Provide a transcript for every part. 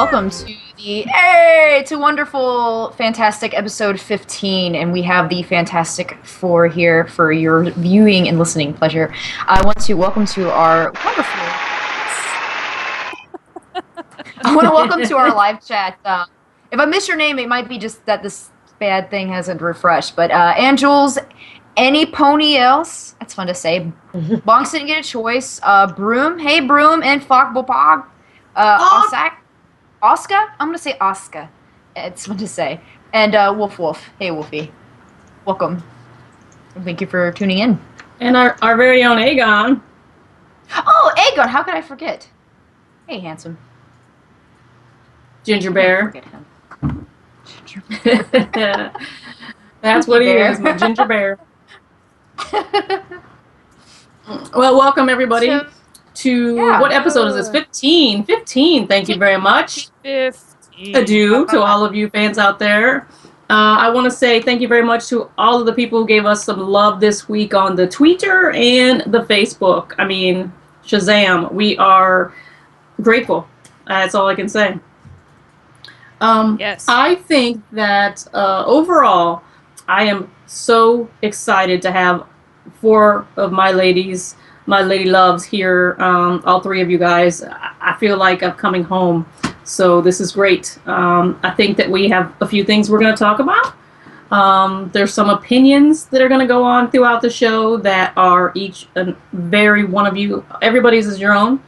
welcome to to wonderful, fantastic episode 15, and we have the Fantastic Four here for your viewing and listening pleasure. I want to welcome to our wonderful. I want to welcome to our live chat. If I miss your name, it might be just that this bad thing hasn't refreshed. But Angels, any pony else? That's fun to say. Bonks didn't get a choice. Broom, hey Broom, and Fok Bopog. Oscar? I'm going to say Oscar. It's fun to say. And Wolf. Hey, Wolfie. Welcome. Thank you for tuning in. And our very own Aegon. Oh, Aegon. How could I forget? Hey, handsome. Ginger Bear. Ginger Bear. That's what he is, my Ginger Bear. Well, welcome everybody. What episode is this? 15. 15. Thank you very much. 15. Adieu to all of you fans out there. I want to say thank you very much to all of the people who gave us some love this week on the Twitter and the Facebook. I mean, Shazam. We are grateful. That's all I can say. Yes. I think that overall, I am so excited to have 4 of my ladies, my lady loves here, all 3 of you guys. I feel like I'm coming home, so this is great. I think that we have a few things we're going to talk about. There's some opinions that are going to go on throughout the show that are each very one of you. Everybody's is your own.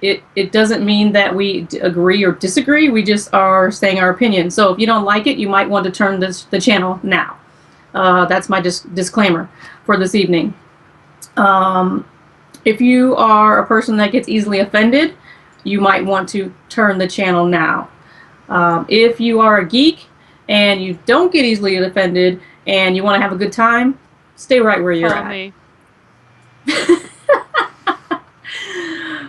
It doesn't mean that we agree or disagree. We just are saying our opinion. So if you don't like it, you might want to turn the channel now. That's my disclaimer for this evening. If you are a person that gets easily offended, you might want to turn the channel now. If you are a geek and you don't get easily offended and you want to have a good time, stay right where you're at. Me.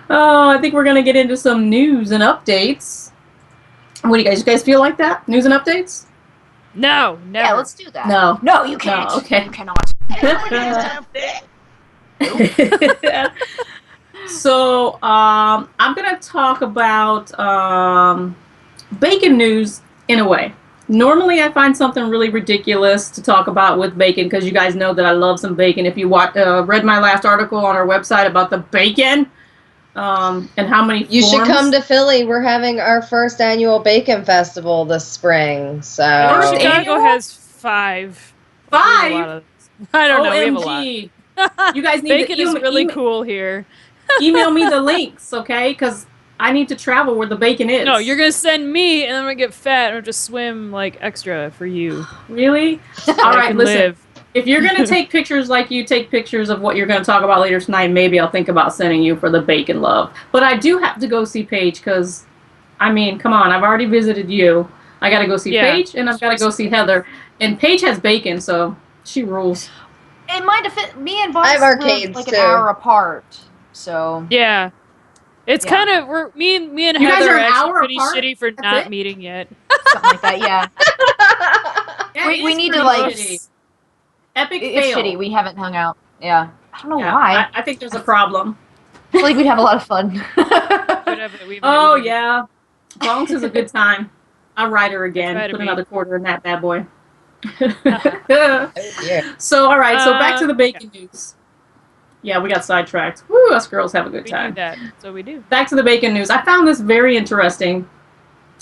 Oh, I think we're going to get into some news and updates. What do you guys feel like that? News and updates? No, never. Yeah, let's do that. No, you can't. No, okay. You cannot. So, I'm going to talk about bacon news in a way. Normally, I find something really ridiculous to talk about with bacon because you guys know that I love some bacon. If you read my last article on our website about the bacon and how many You forms. should come to Philly. We're having our first annual bacon festival this spring. So Chicago has 5. 5? I don't know. We have a OMG. lot. You guys need Bacon to is really cool here. email me the links, okay? Because I need to travel where the bacon is. No, you're gonna send me, and I'm gonna get fat and just swim like extra for you. Really? All I right, can listen. live. If you're gonna take pictures like you take pictures of what you're gonna talk about later tonight, maybe I'll think about sending you for the bacon love. But I do have to go see Paige because, I mean, come on, I've already visited you. I gotta go see Paige, and I've gotta go see Heather. And Paige has bacon, so she rules. In my defense, me and Boss I have live arcades, like too. an hour apart, so Yeah. It's kind of me and You guys Heather are are an actually hour pretty apart? shitty for That's not it? meeting yet. something like that. Yeah, Yeah, we it is need to pretty like. shitty. Epic It's fail. shitty. We haven't hung out. Yeah, I don't know Yeah, why. I think there's a problem. I feel like we'd have a lot of fun. Oh, yeah. Bonks is a good time. I'll ride her again. Try to Put be. another quarter in that bad boy. yeah. So, all right. So, back to the bacon news. Yeah, we got sidetracked. Woo, us girls have a good We time. do that. So we do. Back to the bacon news. I found this very interesting,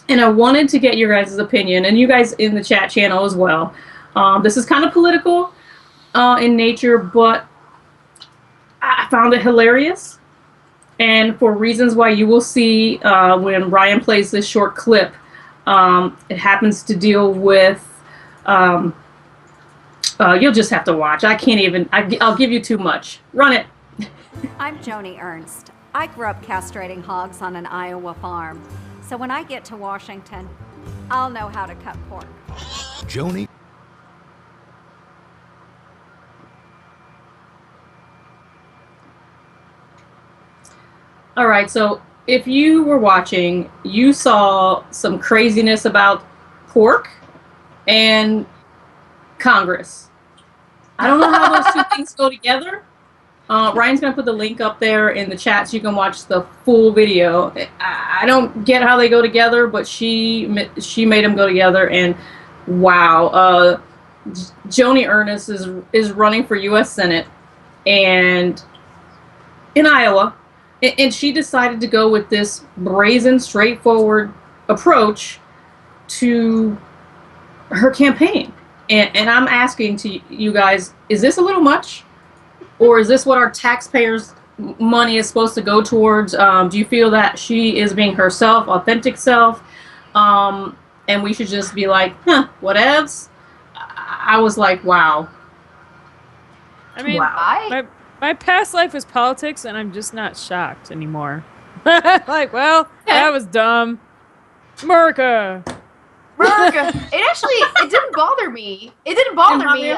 and I wanted to get your guys' opinion, and you guys in the chat channel as well. This is kind of political in nature, but I found it hilarious. And for reasons why you will see when Ryan plays this short clip, it happens to deal with, you'll just have to watch. I can't even, I'll give you too much. Run it. I'm Joni Ernst. I grew up castrating hogs on an Iowa farm. So when I get to Washington, I'll know how to cut pork. Joni. All right, so if you were watching, you saw some craziness about pork and Congress. I don't know how those two things go together. Ryan's going to put the link up there in the chat so you can watch the full video. I don't get how they go together, but she made them go together, and wow. Joni Ernest is running for U.S. Senate and in Iowa, and she decided to go with this brazen, straightforward approach to her campaign. And I'm asking to you guys, is this a little much? Or is this what our taxpayers' money is supposed to go towards? Do you feel that she is being herself, authentic self, and we should just be like, whatevs? I was like, wow. I mean, wow. My past life was politics, and I'm just not shocked anymore. Like, well, that was dumb. America. It didn't bother me. It didn't bother me.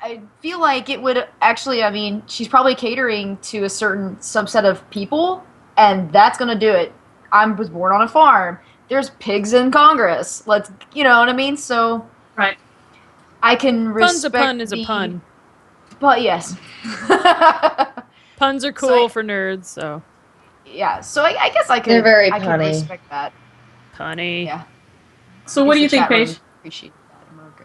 I feel like it would actually, I mean, she's probably catering to a certain subset of people, and that's going to do it. I was born on a farm. There's pigs in Congress. You know what I mean? So, right. I can respect a pun is a pun. But yes. Puns are cool for nerds, so. Yeah, so I guess I can. They're very I punny. can respect that. Punny. Yeah. So what do you think, Paige? Appreciate that, America.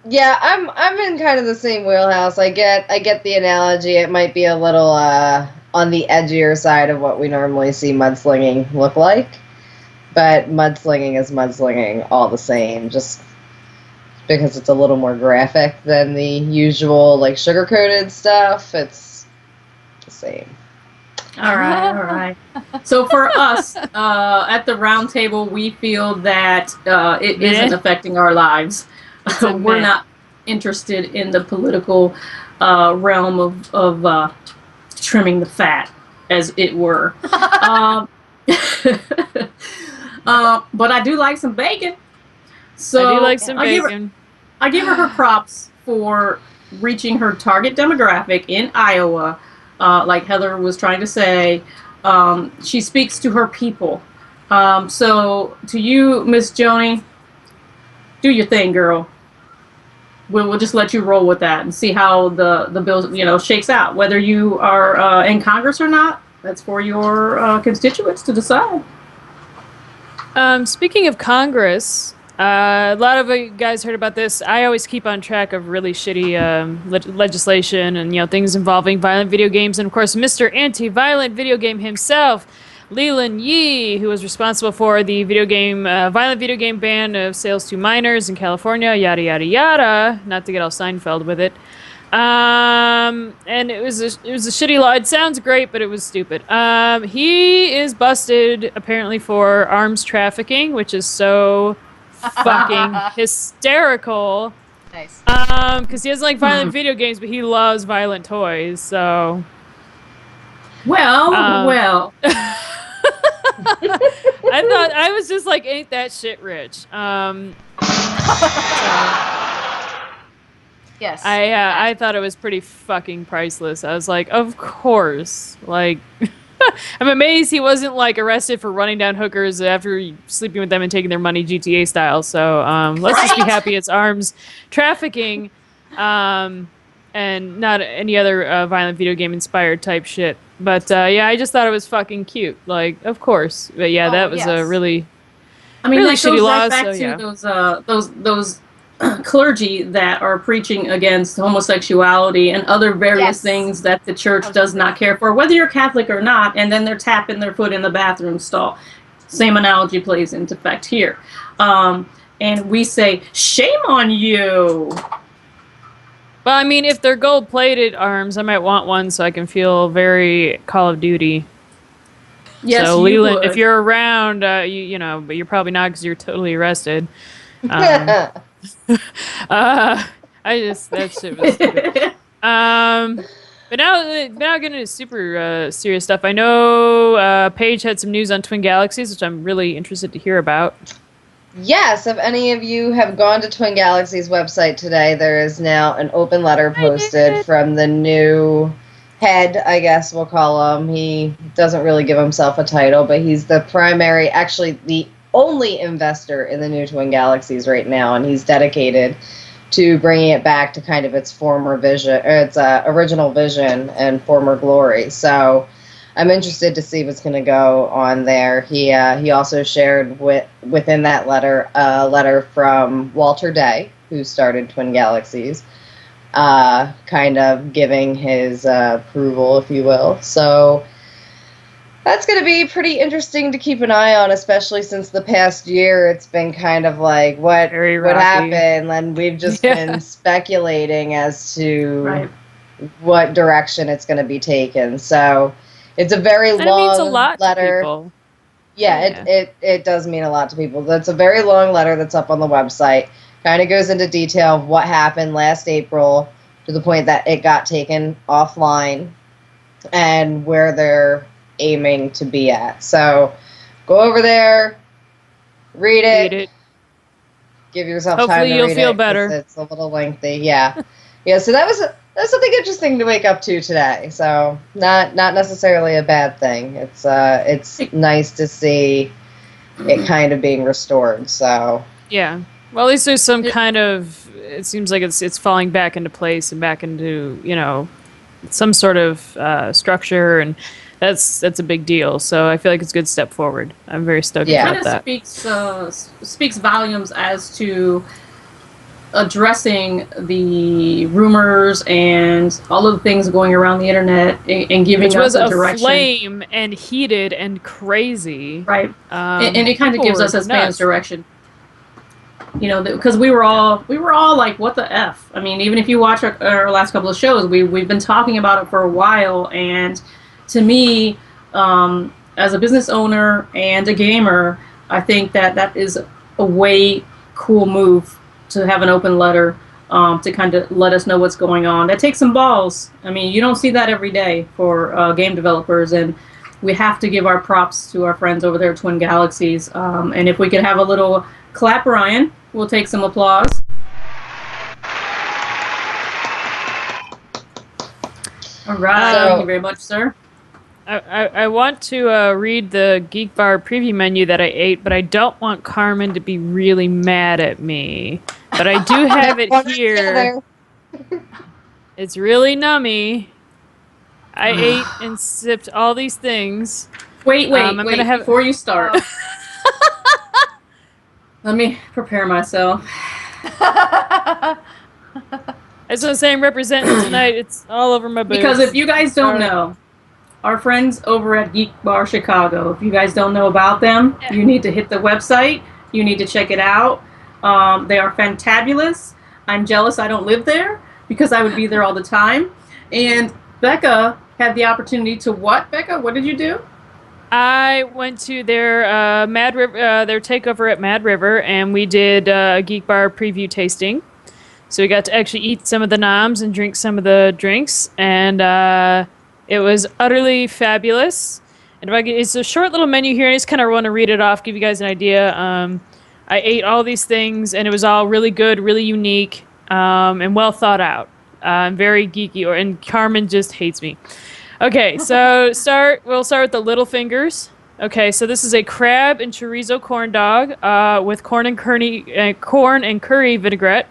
Yeah, I'm in kind of the same wheelhouse. I get the analogy. It might be a little on the edgier side of what we normally see mudslinging look like, but mudslinging is mudslinging all the same. Just because it's a little more graphic than the usual like sugar-coated stuff, it's the same. All right. So for us at the round table, we feel that it isn't affecting our lives. We're not interested in the political realm of trimming the fat, as it were. But I do like some bacon. So I do like some bacon. I give her props for reaching her target demographic in Iowa. Like Heather was trying to say, she speaks to her people. So to you, Miss Joni, do your thing, girl. We'll just let you roll with that and see how the bill, shakes out. Whether you are in Congress or not, that's for your constituents to decide. Speaking of Congress, a lot of you guys heard about this. I always keep on track of really shitty legislation and things involving violent video games, and of course, Mr. Anti-Violent Video Game himself, Leland Yee, who was responsible for the violent video game ban of sales to minors in California, yada yada yada. Not to get all Seinfeld with it. And it was a shitty law. It sounds great, but it was stupid. He is busted apparently for arms trafficking, which is so fucking hysterical. Nice. Because he doesn't like violent video games, but he loves violent toys. So. Well. I was just like, ain't that shit rich? Yes. I thought it was pretty fucking priceless. I was like, of course. Like, I'm amazed he wasn't like arrested for running down hookers after sleeping with them and taking their money GTA style. So let's just be happy it's arms trafficking, and not any other violent video game inspired type shit. But yeah, I just thought it was fucking cute. Like, of course. But yeah, that was a really, really shitty law. Back to those clergy that are preaching against homosexuality and other various things that the church does not care for, whether you're Catholic or not, and then they're tapping their foot in the bathroom stall. Same analogy plays into effect here. And we say, shame on you. Well, I mean, if they're gold-plated arms, I might want one so I can feel very Call of Duty. Yes, so, you Leland, would. if you're around, you know, but you're probably not because you're totally arrested. That shit was stupid. But now getting into super serious stuff. I know Paige had some news on Twin Galaxies, which I'm really interested to hear about. Yes, if any of you have gone to Twin Galaxy's website today, there is now an open letter posted from the new head, I guess we'll call him. He doesn't really give himself a title, but he's the primary, actually the only investor in the new Twin Galaxies right now, and he's dedicated to bringing it back to kind of its former vision, or its original vision and former glory. So I'm interested to see what's going to go on there. He also shared within that letter a letter from Walter Day, who started Twin Galaxies, kind of giving his approval, if you will. So that's going to be pretty interesting to keep an eye on, especially since the past year it's been kind of like what happened, and we've just been speculating as to what direction it's going to be taken. So it's a very long letter. To people. Yeah, it does mean a lot to people. That's a very long letter that's up on the website. Kind of goes into detail of what happened last April to the point that it got taken offline and where they're aiming to be at. So go over there, read it. Give yourself time to read it. Hopefully you'll feel better. It's a little lengthy. Yeah. Yeah, so that's something interesting to wake up to today. So not necessarily a bad thing. It's nice to see it kind of being restored. So yeah. Well, at least there's some kind of, it seems like it's falling back into place and back into, some sort of structure, and that's a big deal. So I feel like it's a good step forward. I'm very stoked about that. It kind of speaks volumes as to addressing the rumors and all of the things going around the internet and giving us a direction. Flame and heated and crazy. Right. And it kind of gives us as fans direction. Because we were all like, what the F? I mean, even if you watch our last couple of shows, we've been talking about it for a while, and to me, as a business owner and a gamer, I think that is a way cool move to have an open letter to kind of let us know what's going on. That takes some balls. I mean, you don't see that every day for game developers, and we have to give our props to our friends over there at Twin Galaxies. And if we could have a little clap, Ryan, we'll take some applause. All right. Thank you very much, sir. I want to read the Geek Bar preview menu that I ate, but I don't want Carmen to be really mad at me. But I do have it here. It's really nummy. I ate and sipped all these things. Wait, before you start. Let me prepare myself. That's what I'm saying, representing tonight. It's all over my boots. Because if you guys don't know, our friends over at Geek Bar Chicago, if you guys don't know about them, you need to hit the website. You need to check it out. They are fantabulous. I'm jealous I don't live there because I would be there all the time. And Becca had the opportunity to what, Becca? What did you do? I went to their their takeover at Mad River, and we did a Geek Bar preview tasting. So we got to actually eat some of the noms and drink some of the drinks, and it was utterly fabulous. And it's a short little menu here. I just kind of want to read it off, give you guys an idea. I ate all these things, and it was all really good, really unique, and well thought out. Very geeky, and Carmen just hates me. Okay, so we'll start with the little fingers. Okay, so this is a crab and chorizo corn dog with corn and curry vinaigrette,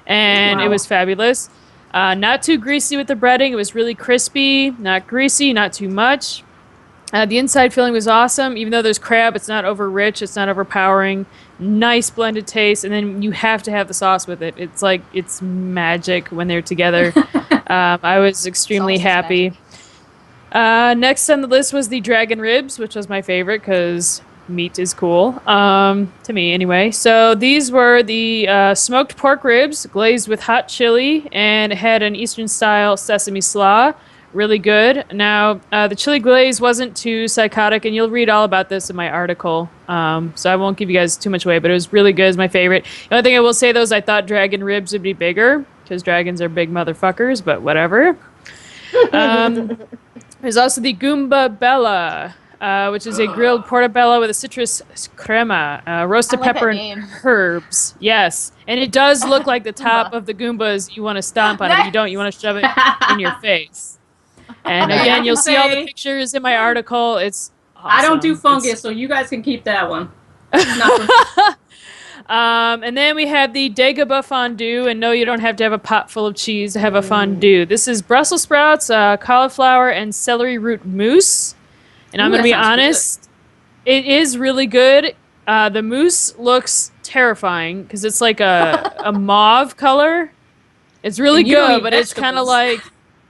and It was fabulous. Not too greasy with the breading. It was really crispy, not greasy, not too much. The inside filling was awesome. Even though there's crab, it's not over rich, it's not overpowering. Nice blended taste, and then you have to have the sauce with it. It's like it's magic when they're together. I was extremely happy. Next on the list was the dragon ribs, which was my favorite because meat is cool, to me anyway. So these were the smoked pork ribs glazed with hot chili, and it had an Eastern style sesame slaw. Really good. Now, the chili glaze wasn't too psychotic, and you'll read all about this in my article, so I won't give you guys too much away, but it was really good. It's my favorite. The only thing I will say, though, is I thought dragon ribs would be bigger, because dragons are big motherfuckers, but whatever. There's also the Goomba Bella, which is a grilled portobello with a citrus crema, roasted pepper and herbs. Yes, and it does look like the top of the Goombas. You want to stomp on it. If you don't, you want to shove it in your face. And again, you'll see all the pictures in my article. It's awesome. I don't do fungus, so you guys can keep that one. And then we have the Dagobah fondue, and no, you don't have to have a pot full of cheese to have a fondue. This is Brussels sprouts, cauliflower, and celery root mousse. And I'm going to be honest, it is really good. The mousse looks terrifying because it's like a mauve color. It's really good, but it's kind of like,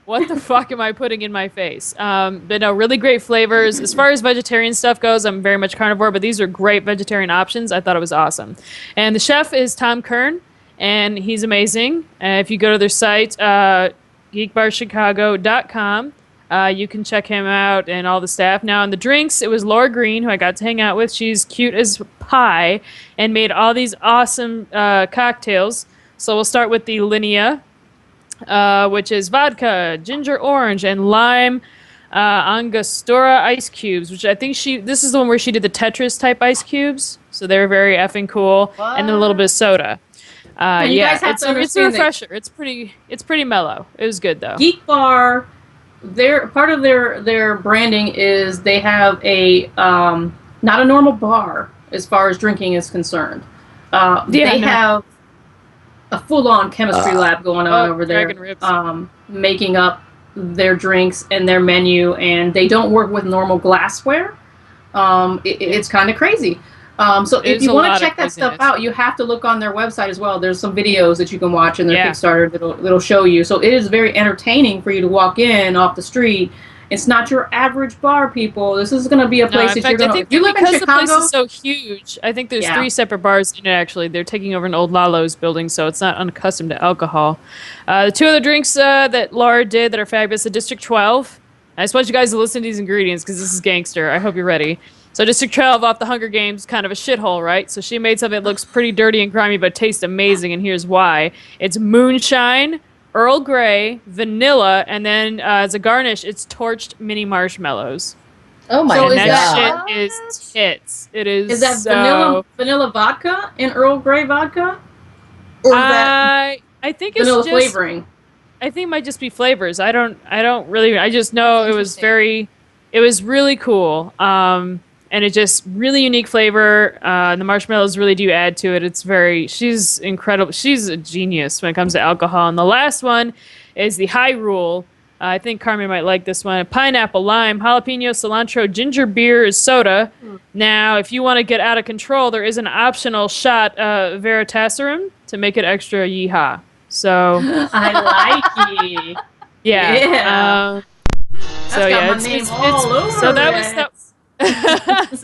what the fuck am I putting in my face? But no, really great flavors. As far as vegetarian stuff goes, I'm very much carnivore, but these are great vegetarian options. I thought it was awesome. And the chef is Tom Kern, and he's amazing. If you go to their site, geekbarchicago.com, you can check him out and all the staff. Now, on the drinks, it was Laura Green, who I got to hang out with. She's cute as pie and made all these awesome cocktails. So we'll start with the Linea, which is vodka, ginger orange, and lime Angostura ice cubes, which I think this is the one where she did the Tetris type ice cubes. So they're very effing cool. What? And then a little bit of soda. you guys have it's to a understand that refresher. It's pretty mellow. It was good though. Geek Bar, part of their branding is they have a not a normal bar as far as drinking is concerned. They have a full-on chemistry lab going on over there, making up their drinks and their menu, and they don't work with normal glassware. It's kind of crazy. So if you want to check that stuff out, you have to look on their website as well. There's some videos that you can watch in their Kickstarter that'll show you. So it is very entertaining for you to walk in off the street. It's not your average bar, people. This is going to be a place that you're going to... You live in Chicago? Because the place is so huge, I think there's 3 separate bars in it, actually. They're taking over an old Lalo's building, so it's not unaccustomed to alcohol. The 2 other drinks that Laura did that are fabulous, the District 12. I just want you guys to listen to these ingredients because this is gangster. I hope you're ready. So District 12 off the Hunger Games, kind of a shithole, right? So she made something that looks pretty dirty and grimy, but tastes amazing, and here's why. It's moonshine, Earl Grey, vanilla, and then as a garnish, it's torched mini marshmallows. Oh my god! God. That shit is tits. It is. Is that vanilla vodka and Earl Grey vodka? Or is that I think it's vanilla just flavoring. I think it might just be flavors. I don't really. I just know it was really cool. And it's just really unique flavor. The marshmallows really do add to it. She's incredible. She's a genius when it comes to alcohol. And the last one is the High Rule. I think Carmen might like this one. Pineapple, lime, jalapeno, cilantro, ginger beer is soda. Now, if you want to get out of control, there is an optional shot of Veritaserum to make it extra yeehaw. So I like it. Yeah. So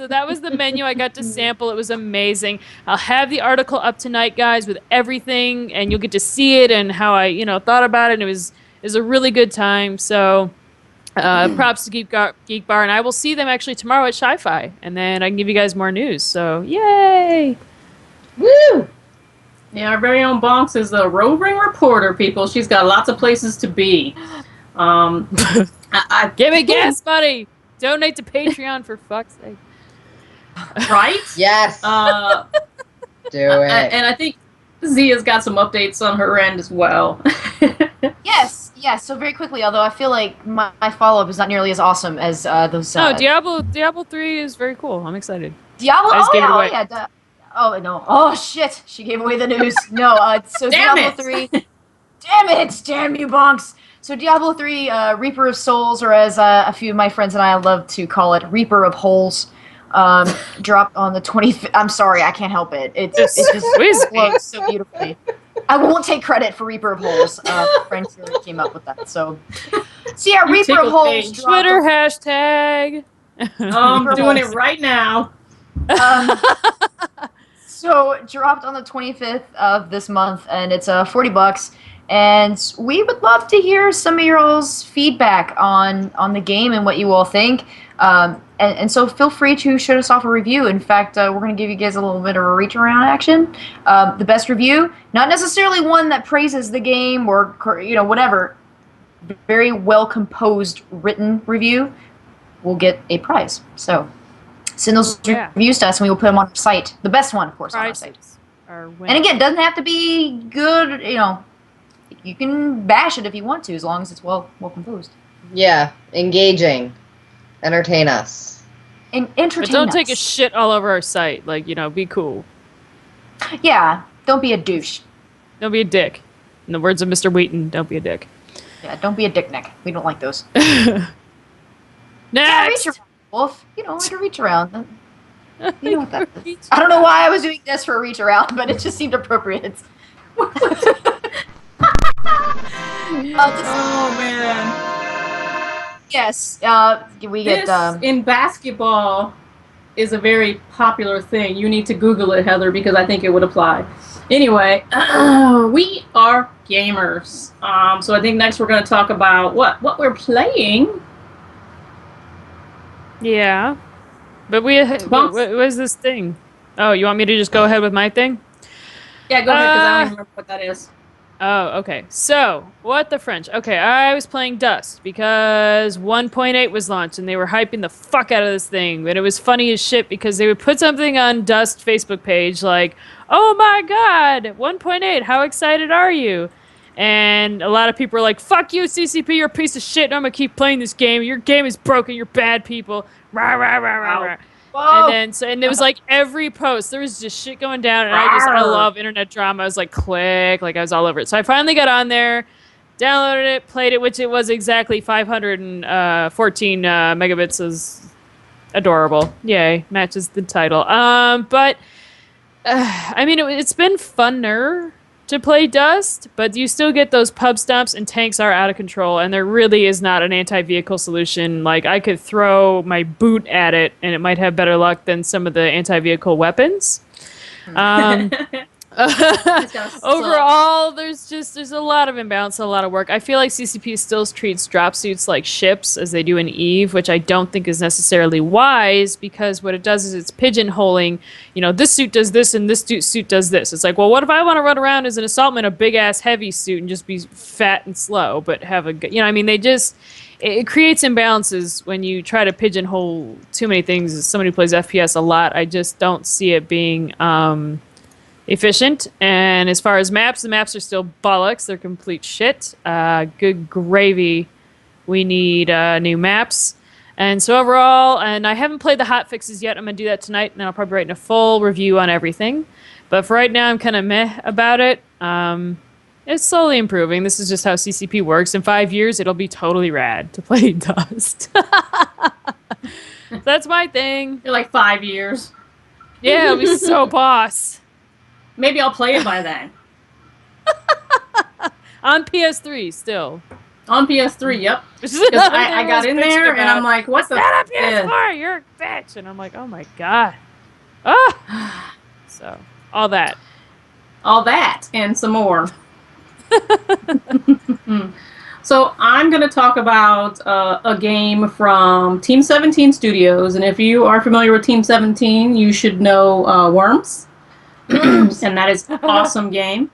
that was the menu I got to sample. It was amazing. I'll have the article up tonight, guys, with everything, and you'll get to see it and how I, thought about it. And it was a really good time. So, props to Geek Bar, and I will see them actually tomorrow at Sci-Fi, and then I can give you guys more news. So, yay! Woo! Yeah, our very own Bonks is a roving reporter, people. She's got lots of places to be. Give me gas money. Donate to Patreon for fuck's sake. Right? Yes. Do it. And I think Zia's got some updates on her end as well. Yes. So very quickly, although I feel like my follow-up is not nearly as awesome as those. No, Diablo 3 is very cool. I'm excited. Diablo. Oh yeah. Oh no. Oh shit. She gave away the news. No. So Diablo 3. Damn you, Bonks. So Diablo 3, Reaper of Souls, or as a few of my friends and I love to call it, Reaper of Holes, dropped on the 25th. I'm sorry, I can't help it. It just flows so beautifully. I won't take credit for Reaper of Holes. Friends here came up with that. So yeah, Reaper of Holes. Twitter hashtag. I'm doing it right now. So dropped on the 25th of this month, and it's $40. And we would love to hear some of your all's feedback on the game and what you all think. And so feel free to shoot us off a review. In fact, we're going to give you guys a little bit of a reach around action. The best review, not necessarily one that praises the game or whatever, very well composed written review will get a prize. So send those reviews to us, and we will put them on our site. The best one, of course, on our site. And again, it doesn't have to be good. You can bash it if you want to, as long as it's well composed. Yeah, engaging, entertain us, and entertain. But don't take a shit all over our site. Be cool. Yeah, don't be a douche. Don't be a dick. In the words of Mr. Wheaton, don't be a dick. Yeah, don't be a dick neck. We don't like those. Next! Reach around, Wolf. You know, like a reach around. You know what that is. Reach I don't know why I was doing this for a reach around, but it just seemed appropriate. Oh man. Yes, we get. This in basketball is a very popular thing. You need to Google it, Heather, because I think it would apply. Anyway, we are gamers. So I think next we're going to talk about what we're playing. Yeah. But what is this thing? Oh, you want me to just go ahead with my thing? Yeah, go ahead, because I don't remember what that is. Oh, okay. So, what the French? Okay, I was playing Dust because 1.8 was launched and they were hyping the fuck out of this thing. But it was funny as shit because they would put something on Dust Facebook page like, oh my god, 1.8, how excited are you? And a lot of people were like, fuck you, CCP, you're a piece of shit, and I'm gonna keep playing this game. Your game is broken, you're bad people. Rah, rah, rah, rah, rah. Whoa. And it was like every post, there was just shit going down, and I love internet drama. I was like, click, like I was all over it. So I finally got on there, downloaded it, played it, which it was exactly 514 megabits. Is adorable. Yay, matches the title. But I mean, it's been funner to play Dust, but you still get those pub stomps and tanks are out of control, and there really is not an anti-vehicle solution. Like, I could throw my boot at it, and it might have better luck than some of the anti-vehicle weapons. Overall, there's a lot of imbalance, a lot of work. I feel like CCP still treats drop suits like ships, as they do in EVE, which I don't think is necessarily wise, because what it does is it's pigeonholing, you know, this suit does this and this suit does this. It's like, well, what if I want to run around as an assaultman, a big-ass heavy suit, and just be fat and slow, but have a, you know, I mean, it creates imbalances when you try to pigeonhole too many things. As somebody who plays FPS a lot, I just don't see it being efficient. And as far as maps, the maps are still bollocks. They're complete shit. Good gravy. We need new maps. And so overall, and I haven't played the hot fixes yet. I'm going to do that tonight, and I'll probably write a full review on everything. But for right now, I'm kind of meh about it. It's slowly improving. This is just how CCP works. In 5 years, it'll be totally rad to play Dust. That's my thing. You're like 5 years. Yeah, it'll be so boss. Maybe I'll play it by then. On PS3 still. On PS3, yep. Because I got in there and I'm like, what the f***? PS4, you're a bitch. And I'm like, oh my god. Oh. So, all that. All that and some more. So I'm going to talk about a game from Team 17 Studios. And if you are familiar with Team 17, you should know Worms. And that is an awesome game.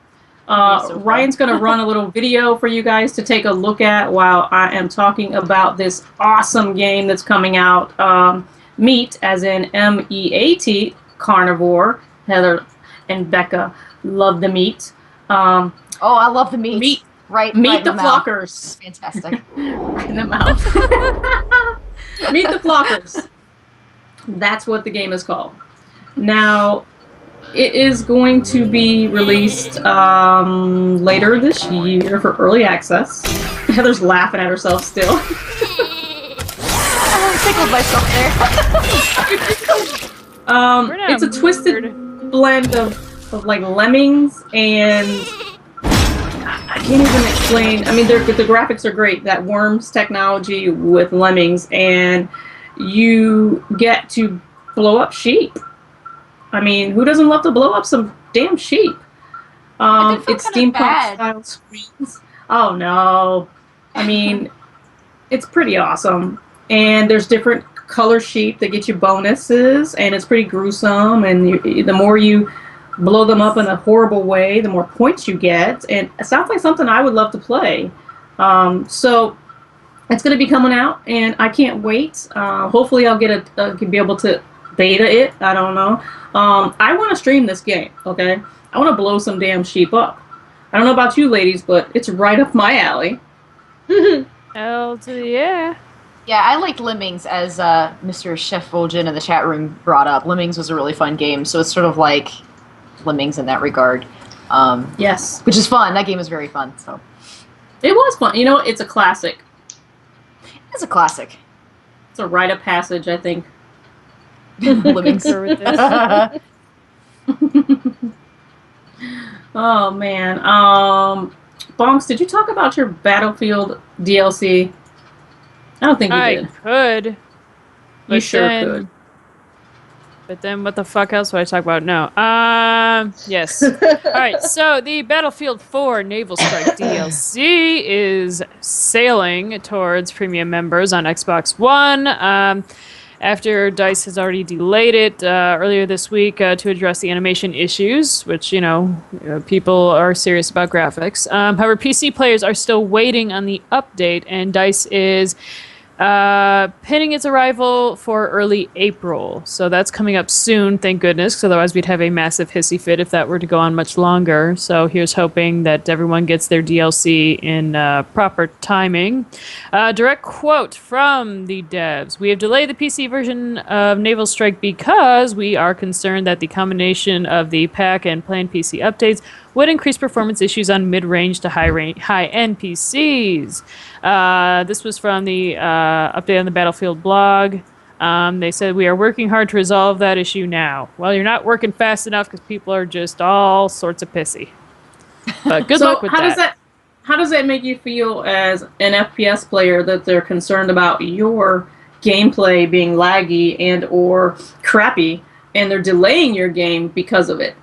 Ryan's going to run a little video for you guys to take a look at while I am talking about this awesome game that's coming out. Meat, as in M-E-A-T, Carnivore. Heather and Becca love the meat. Oh, I love the meat. Meat. Right the mouth. Flockers. Fantastic. Right in the mouth. Meet the Flockers. That's what the game is called. Now, it is going to be released later this year for early access. Heather's laughing at herself still. I tickled myself there. It's a twisted blend of like lemmings and I can't even explain. I mean, the graphics are great. That Worms technology with lemmings, and you get to blow up sheep. I mean, who doesn't love to blow up some damn sheep? It's steampunk style screens. Oh no! I mean, it's pretty awesome. And there's different color sheep that get you bonuses, and it's pretty gruesome. And the more you blow them up in a horrible way, the more points you get. And it sounds like something I would love to play. So it's going to be coming out, and I can't wait. Hopefully I'll get be able to beta it. I don't know. I want to stream this game, okay? I want to blow some damn sheep up. I don't know about you ladies, but it's right up my alley. Hell to the yeah. Yeah, I liked Lemmings, as Mr. Chef Vol'jin in the chat room brought up. Lemmings was a really fun game, so it's sort of like lemmings in that regard. Yes. Which is fun. That game is very fun. So It was fun. You know, it's a classic. it's a classic. It's a rite of passage, I think. Lemmings. Concur with this. Oh man. Bonks, did you talk about your Battlefield DLC? I don't think you I did. could. You but sure then- could. But then what the fuck else would I talk about? No. Yes. All right, so the Battlefield 4 Naval Strike DLC is sailing towards premium members on Xbox One. After DICE has already delayed it earlier this week to address the animation issues, which, people are serious about graphics. However, PC players are still waiting on the update, and DICE is pinning its arrival for early April. So that's coming up soon, thank goodness, because otherwise we'd have a massive hissy fit if that were to go on much longer. So here's hoping that everyone gets their DLC in proper timing. Direct quote from the devs. We have delayed the PC version of Naval Strike because we are concerned that the combination of the pack and planned PC updates would increase performance issues on mid-range to high-end PCs. This was from the update on the Battlefield blog. They said, we are working hard to resolve that issue now. Well, you're not working fast enough because people are just all sorts of pissy. But good luck with that. How does that make you feel as an FPS player that they're concerned about your gameplay being laggy and or crappy, and they're delaying your game because of it?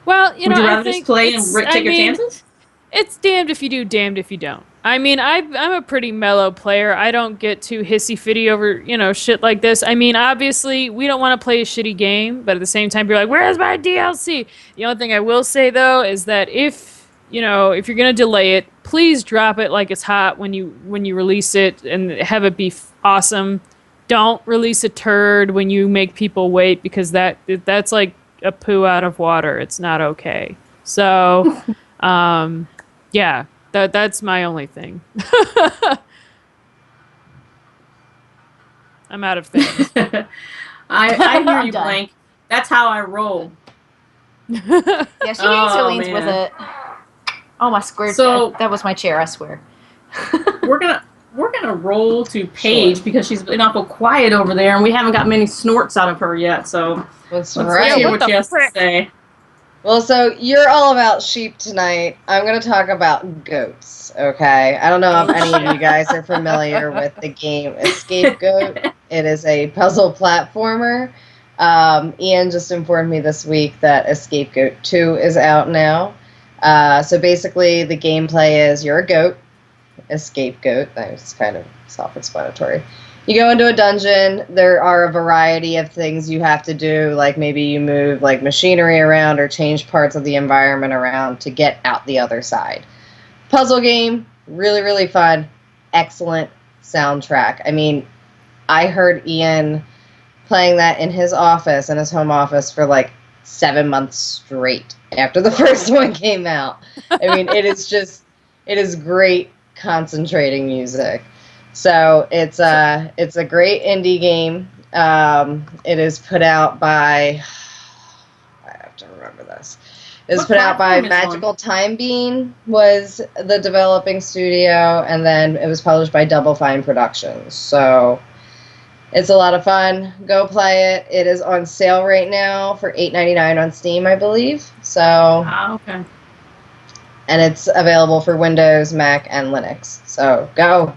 Well, Would you rather just play and take your chances? It's damned if you do, damned if you don't. I mean, I'm a pretty mellow player. I don't get too hissy-fitty over, shit like this. I mean, obviously, we don't want to play a shitty game, but at the same time, you're like, where's my DLC? The only thing I will say, though, is that if you're going to delay it, please drop it like it's hot when you release it and have it be awesome. Don't release a turd when you make people wait, because that's like a poo out of water. It's not okay. So, yeah, that's my only thing. I'm out of things. I hear you, done. Blank. That's how I roll. Yeah, she Oh, leans with man. it. Oh, my squared. So- that was my chair, I swear. We're gonna roll to Paige because she's been awful quiet over there, and we haven't got many snorts out of her yet. So That's let's right. hear What what the she has to frick? say. Well, so you're all about sheep tonight. I'm going to talk about goats, okay? I don't know if any of you guys are familiar with the game Escape Goat. It is a puzzle platformer. Ian just informed me this week that Escape Goat 2 is out now. So basically, the gameplay is you're a goat, a scapegoat. That's kind of self-explanatory. You go into a dungeon. There are a variety of things you have to do, like maybe you move like machinery around or change parts of the environment around to get out the other side. Puzzle game, really, really fun. Excellent soundtrack. I mean, I heard Ian playing that in his office, in his home office, for like 7 months straight after the first one came out. I mean, it is great concentrating music. So it's a great indie game. It is put out by, I have to remember this. It was What put out by platform is it on? Magical Time Bean was the developing studio, and then it was published by Double Fine Productions. So it's a lot of fun. Go play it. It is on sale right now for $8.99 on Steam, I believe. So, Okay. and it's available for Windows, Mac, and Linux. So go.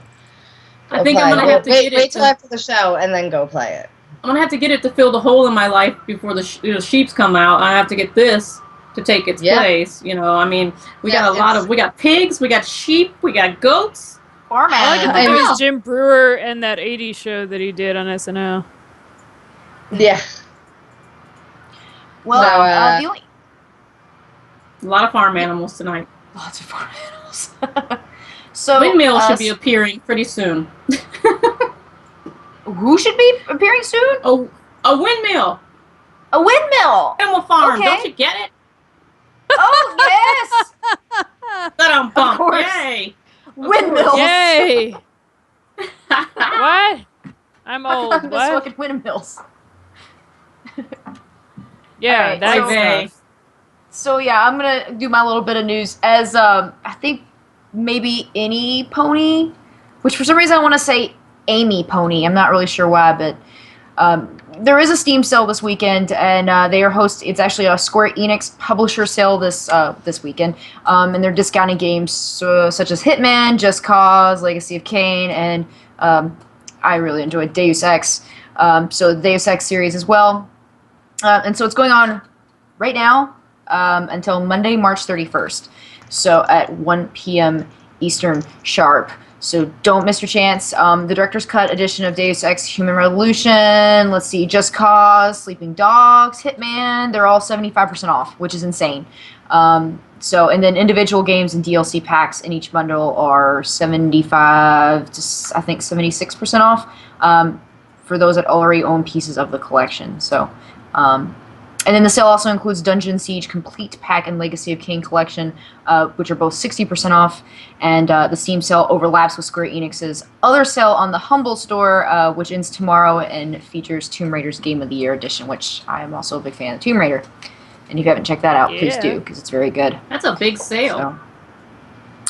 I think I'm gonna have to get it. Wait till after the show and then go play it. I'm gonna have to get it to fill the hole in my life before the sheeps come out. I have to get this to take its Yeah. place. I mean, we Yeah, we got pigs, we got sheep, we got goats. Farm I like it animals. that I it know. was Jim Brewer and that 80s show that he did on SNL. Yeah. Well, So, the only A lot of farm animals tonight. lots of farm animals. So Windmill should be appearing pretty soon. who should be appearing soon? Oh, a windmill. A windmill. Animal farm. Okay. Don't you get it? Oh yes, Of course. Yay. windmills. Yay! What? I'm old. Autonomous What? fucking windmills. Yeah, Alright, that's so- stuff. So yeah, I'm gonna do my little bit of news as I think maybe any pony, which for some reason I want to say Amy Pony. I'm not really sure why, but there is a Steam sale this weekend, and they are It's actually a Square Enix publisher sale this weekend, and they're discounting games such as Hitman, Just Cause, Legacy of Kain, and I really enjoyed Deus Ex. So the Deus Ex series as well, and so it's going on right now until Monday, March 31st. So at 1 p.m. Eastern sharp. So don't miss your chance. The Director's Cut edition of Deus Ex Human Revolution, let's see, Just Cause, Sleeping Dogs, Hitman, they're all 75% off, which is insane. And then individual games and DLC packs in each bundle are 75 to, I think, 76% off for those that already own pieces of the collection. So, and then the sale also includes Dungeon Siege Complete Pack and Legacy of Kain Collection, which are both 60% off. And the Steam sale overlaps with Square Enix's other sale on the Humble Store, which ends tomorrow and features Tomb Raider's Game of the Year edition, which I am also a big fan of Tomb Raider. And if you haven't checked that out, please do, because it's very good. That's a big sale.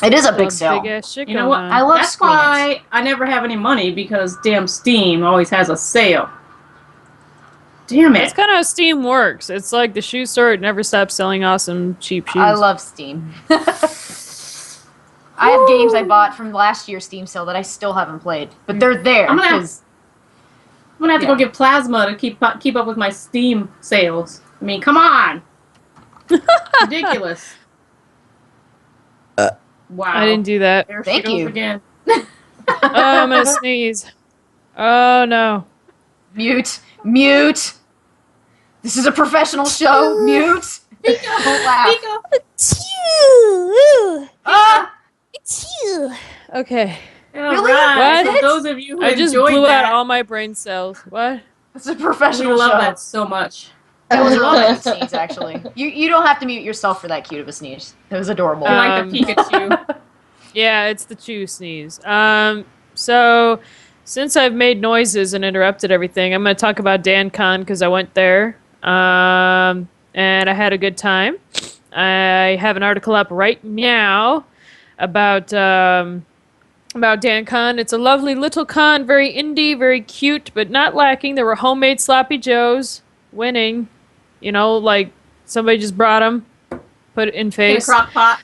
So, it is a big sale. You know what? I love That's why I never have any money, because damn Steam always has a sale. Damn it. That's kind of how Steam works. It's like the shoe store. It never stops selling awesome, cheap shoes. I love Steam. I have games I bought from last year's Steam sale that I still haven't played. But they're there. I'm going to have to go get Plasma to keep up with my Steam sales. I mean, come on. Ridiculous. Wow. I didn't do that. There Thank you. Again. Oh, I'm going to sneeze. Oh, no. Mute. This is a professional show. Mute. Don't laugh. It's you. Okay. Really? Right. What? For those of you who I just enjoyed blew that, out all my brain cells. What? It's a we professional love show. that so much. That was a really good sneeze, actually. You don't have to mute yourself for that cute of a sneeze. It was adorable. I like the Pikachu. Yeah, it's the chew sneeze. So since I've made noises and interrupted everything, I'm going to talk about DanCon because I went there, and I had a good time. I have an article up right now about DanCon. It's a lovely little con, very indie, very cute, but not lacking. There were homemade sloppy joes winning. You know, like somebody just brought them, put it in face. In a crock pot.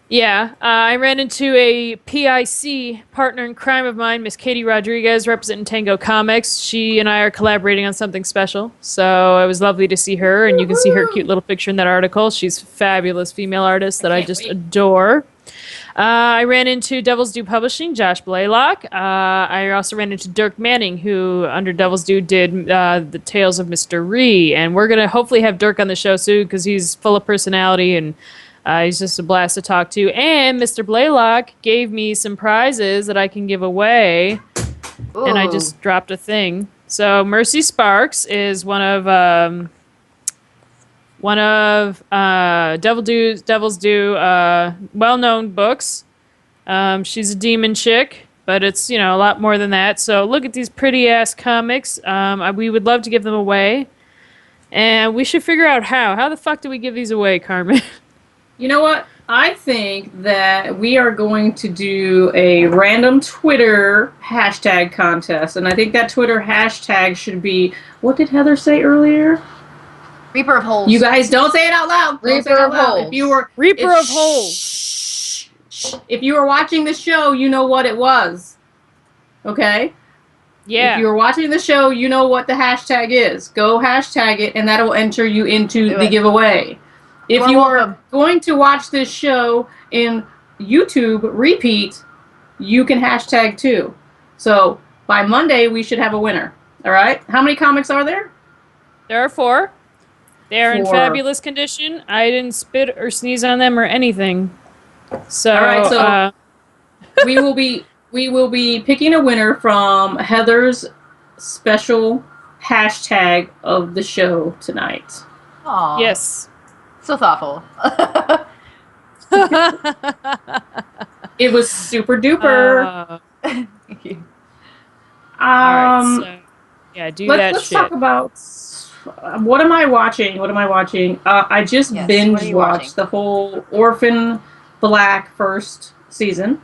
Yeah, I ran into a PIC partner in crime of mine, Miss Katie Rodriguez, representing Tango Comics. She and I are collaborating on something special, so it was lovely to see her, and you can see her cute little picture in that article. She's a fabulous female artist that I just adore. I ran into Devil's Due Publishing, Josh Blaylock. I also ran into Dirk Manning, who under Devil's Due did the Tales of Mr. Ree, and we're going to hopefully have Dirk on the show soon because he's full of personality and he's just a blast to talk to. And Mr. Blaylock gave me some prizes that I can give away. Ooh. And I just dropped a thing. So Mercy Sparks is one of Devil's Due well-known books. She's a demon chick, but it's, a lot more than that. So look at these pretty-ass comics. We would love to give them away. And we should figure out how. How the fuck do we give these away, Carmen? You know what? I think that we are going to do a random Twitter hashtag contest. And I think that Twitter hashtag should be, what did Heather say earlier? Reaper of Holes. You guys don't say it out loud. Reaper of Holes. Reaper of Holes. If you were watching the show, you know what it was. Okay? Yeah. If you were watching the show, you know what the hashtag is. Go hashtag it, and that will enter you into the giveaway. If you are going to watch this show in YouTube repeat, you can hashtag too. So by Monday, we should have a winner. All right? How many comics are there? There are 4. They are in fabulous condition. I didn't spit or sneeze on them or anything. So, all right, so we will be picking a winner from Heather's special hashtag of the show tonight. Aww. Yes. So thoughtful. It was super duper. Thank you. All right, so, yeah, do that let's shit. talk about what am I watching? I just Yes, what are binge you watched watching? the whole Orphan Black first season.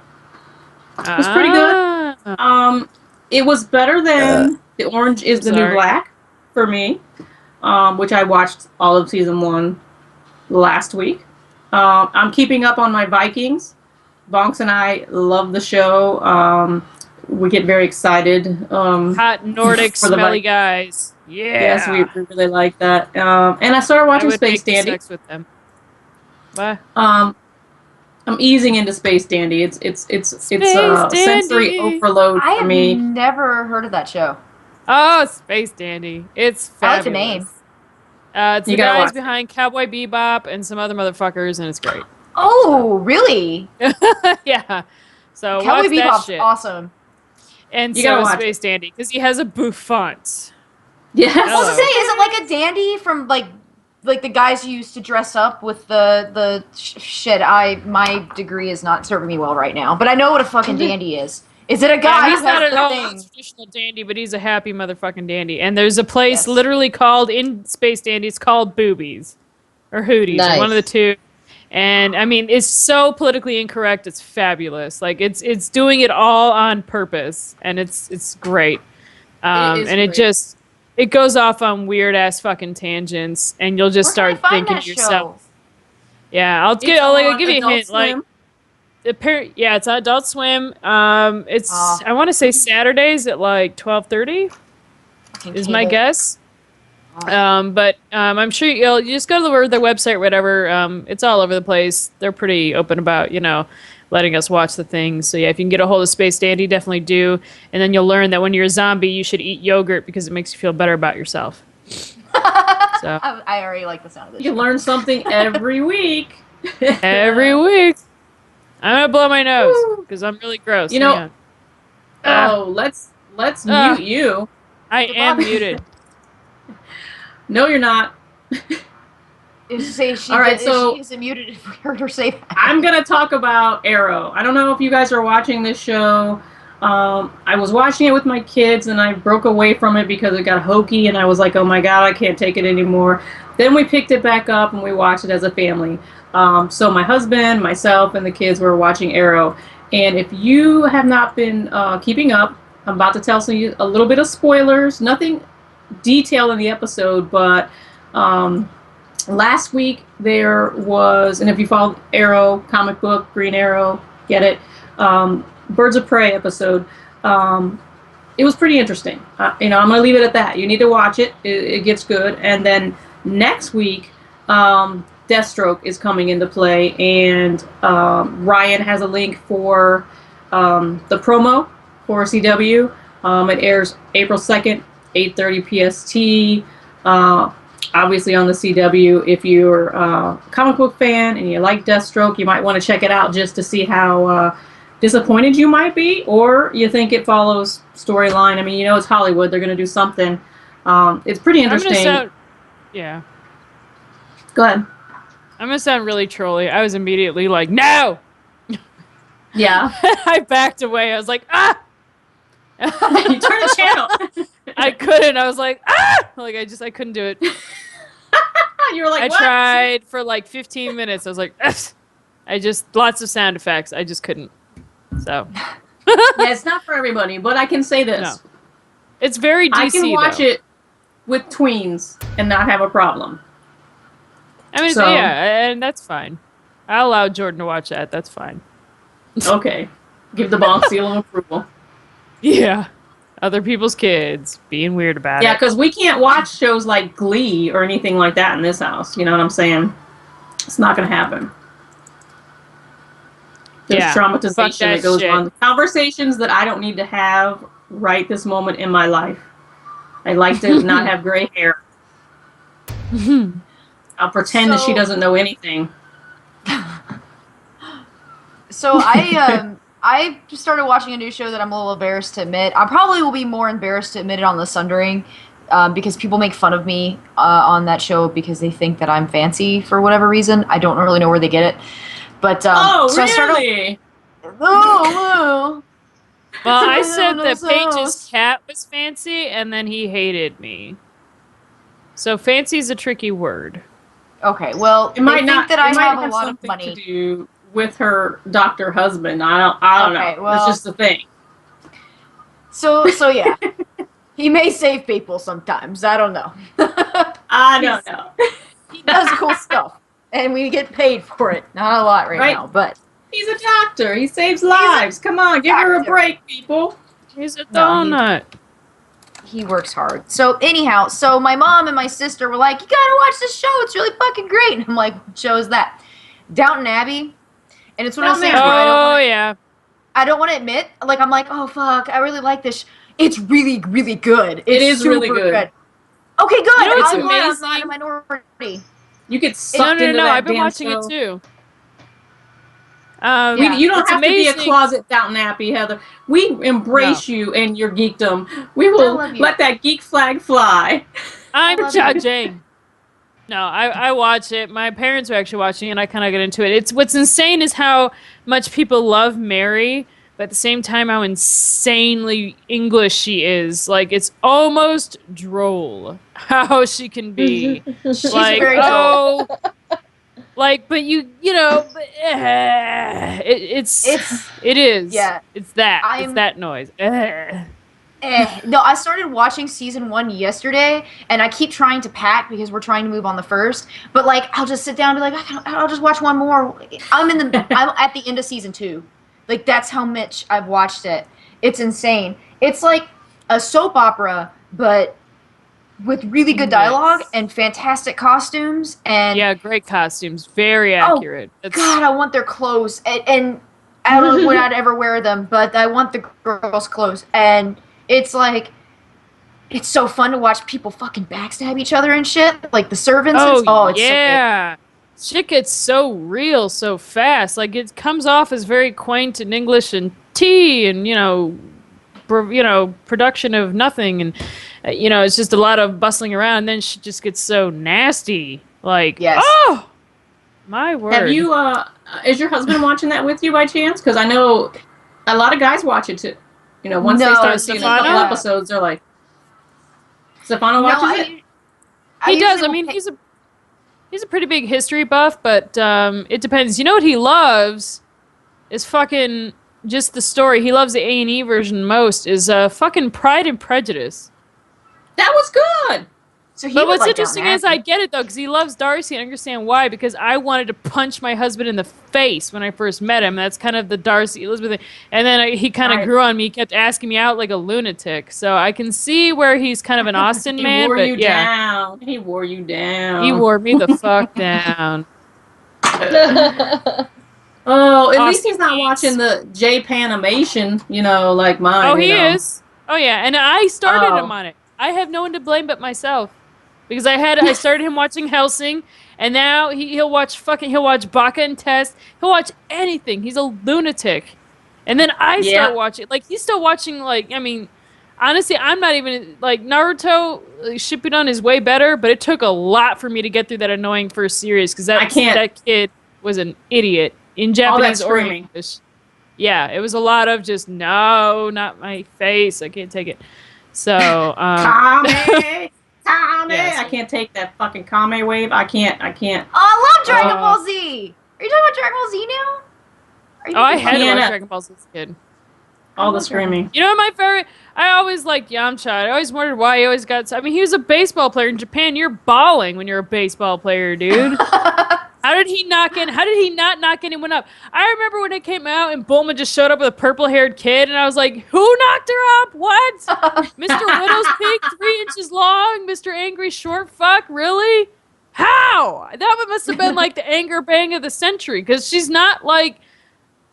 It was pretty good. It was better than The Orange is the New Sorry. Black for me, which I watched all of season 1 last week. I'm keeping up on my Vikings. Bonks and I love the show. We get very excited. Hot Nordic for the smelly Vikings. guys. Yeah. Yes, we really like that. And I started I watching would Space make Dandy. sex with them. What? I'm easing into Space Dandy. It's Space sensory Dandy. overload I for have me. never heard of that show. Oh, Space Dandy. It's I like the fabulous. name. It's You the gotta guys watch it. behind Cowboy Bebop and some other motherfuckers, and it's great. Oh, really? Yeah. So Cowboy watch that Bebop's shit. awesome. And You so gotta is watch Space Dandy, because he has a bouffant. Yes. I was Hello. gonna say, is it like a dandy from like the guys who used to dress up with the shit? My degree is not serving me well right now, but I know what a fucking dandy is. Is it a guy Yeah, he's who not has at the all thing? a traditional dandy, but he's a happy motherfucking dandy. And there's a place Yes. literally called in Space Dandy. It's called Boobies or Hooties, or one of the Nice. two. And I mean, it's so politically incorrect. It's fabulous. Like it's doing it all on purpose, and it's great. It is And it great. just it goes off on weird ass fucking tangents, and you'll just Where can I start find thinking that to yourself. show? Yeah, It's I'll on give you a Adult hint. Like Swim. it's on Adult Swim. It's Ah. I want to say Saturdays at like 12:30 Fucking is my cable. guess. Ah. But I'm sure you just go to their website or whatever. It's all over the place. They're pretty open about letting us watch the things. So yeah, if you can get a hold of Space Dandy, definitely do. And then you'll learn that when you're a zombie, you should eat yogurt because it makes you feel better about yourself. So I already like the sound of this. You learn something every week. every week, I'm gonna blow my nose because I'm really gross. You know- Hang on. Oh, let's Ah. mute you. I am muted. No, you're not. Say she All right, so- she isn't muted if we heard her say that. I'm gonna talk about Arrow. I don't know if you guys are watching this show. I was watching it with my kids, and I broke away from it because it got hokey, and I was like, "Oh my god, I can't take it anymore." Then we picked it back up, and we watched it as a family. So my husband, myself, and the kids were watching Arrow. And if you have not been keeping up, I'm about to tell you a little bit of spoilers. Nothing detailed in the episode, but last week there was, and if you follow Arrow, comic book, Green Arrow, get it, Birds of Prey episode. It was pretty interesting. I'm going to leave it at that. You need to watch it. It gets good. And then next week, Deathstroke is coming into play, and Ryan has a link for the promo for CW. It airs April 2nd, 8:30 PST. Obviously on the CW. If you're a comic book fan and you like Deathstroke, you might want to check it out just to see how disappointed you might be, or you think it follows storyline. I mean, it's Hollywood. They're going to do something. It's pretty interesting. Yeah. Go ahead. I'm gonna sound really trolly. I was immediately like, no! Yeah. I backed away. I was like, ah! You turn the channel. I couldn't. I was like, ah! Like, I couldn't do it. You were like, I what? tried for like 15 minutes. I was like, lots of sound effects. I just couldn't. So. Yeah, it's not for everybody, but I can say this. No. It's very DC, I can watch though. it with tweens and not have a problem. I mean, So- yeah, and that's fine. I allowed Jordan to watch that. That's fine. Okay. Give the bonk seal of approval. Yeah. Other people's kids being weird about Yeah, it. because we can't watch shows like Glee or anything like that in this house. You know what I'm saying? It's not going to happen. There's Yeah, fuck traumatization that that goes shit. on. Conversations that I don't need to have right this moment in my life. I like to not have gray hair. I'll pretend that she So- doesn't know anything. So I just started watching a new show that I'm a little embarrassed to admit. I probably will be more embarrassed to admit it on the Sundering, because people make fun of me on that show because they think that I'm fancy for whatever reason. I don't really know where they get it. But so I started. really? Oh, Well, I I said don't that know. Paige's cat was fancy, and then he hated me. So fancy is a tricky word. Okay, well, It might not. that I it might have a lot of something money. to do with her doctor husband. I don't Okay, know. well- That's just the thing. So yeah, he may save people sometimes. I don't know. I don't know. He does cool stuff, and we get paid for it. Not a lot right now, but He's a doctor. He saves lives. Come on, give her a doctor. break, people. He's a No, he- donut. he works hard. So anyhow, so my mom and my sister were like, "You gotta watch this show. It's really fucking great." And I'm like, "What show is that?" Downton Abbey. And it's one of those things where Oh yeah. I don't want to admit, like, I'm like, "Oh fuck, I really like this." It's really, really good. It is super really good. Okay, good. You know what's I'm glad I'm not amazing? a minority. You get No, sucked no, into no. that I've been damn watching show. it too. You don't it's have to be a amazing. closet Downton Abbey, Heather. We embrace you and your geekdom. We will love you. let that geek flag fly. I'm love you. judging. No, I watch it. My parents were actually watching it, and I kind of get into it. It's what's insane is how much people love Mary, but at the same time, how insanely English she is. Like, it's almost droll how she can be. She's Like, very droll. like, but you know, it is. Yeah. It's that. It's I'm- that noise. No, I started watching season 1 yesterday, and I keep trying to pack because we're trying to move on the first. But like, I'll just sit down and be like, I'll just watch one more. I'm at the end of season 2. Like, that's how much I've watched it. It's insane. It's like a soap opera, but with really good dialogue and fantastic costumes. And Yeah, great costumes. Very accurate. That's- God, I want their clothes, and I don't know when I'd ever wear them, but I want the girls' clothes. And it's like, it's so fun to watch people fucking backstab each other and shit, like the servants. Oh, it's so good. yeah. Shit gets so real so fast. Like, it comes off as very quaint and English and tea and, production of nothing. And, it's just a lot of bustling around. And then shit just gets so nasty. Like, Yes. oh, my word. Have you? Is your husband watching that with you by chance? Because I know a lot of guys watch it too. Once they No, start seeing a couple Stefano? episodes, they're like, Stefano watches it. He does. usually I mean, will he's a pretty big history buff, but it depends. You know what he loves is fucking just the story. He loves the A&E version most. Is fucking Pride and Prejudice. That was good. So he But would what's like interesting Downton is I Abbey. get it though, because he loves Darcy and I understand why. Because I wanted to punch my husband in the face when I first met him. That's kind of the Darcy Elizabeth thing. And then he kind of Right. grew on me. He kept asking me out like a lunatic. So I can see where he's kind of an Austen He man. wore But you yeah, down. He wore you down. he wore me the fuck down. Oh, at least Austin he's not Keats. watching the J-Panimation, like mine. Oh, he is. Oh yeah, and I started Oh. him on it. I have no one to blame but myself because I started him watching Helsing, and now he'll watch Baka and Test. He'll watch anything. He's a lunatic. And then I Yeah. start watching. Like, he's still watching. Like, I mean, honestly, I'm not even like Naruto. Shippuden is way better, but it took a lot for me to get through that annoying first series because I can't. that kid was an idiot in All that Japanese or screaming. English. Yeah, it was a lot of just no, not my face. I can't take it. So, Kame! Kame! Yes. I can't take that fucking Kame wave. I can't. Oh, I love Dragon Ball Z. Are you talking about Dragon Ball Z now? Are you I had to Indiana. watch Dragon Ball Z as a kid. All the screaming. You know what my favorite? I always liked Yamcha. I always wondered why he always got. I mean, he was a baseball player in Japan. You're bawling when you're a baseball player, dude. How did he knock in? How did he not knock anyone up? I remember when it came out and Bulma just showed up with a purple-haired kid, and I was like, "Who knocked her up? What? Mr. Widow's Peak, 3 inches long, Mr. Angry Short Fuck, really? How? That must have been like the anger bang of the century, because she's not like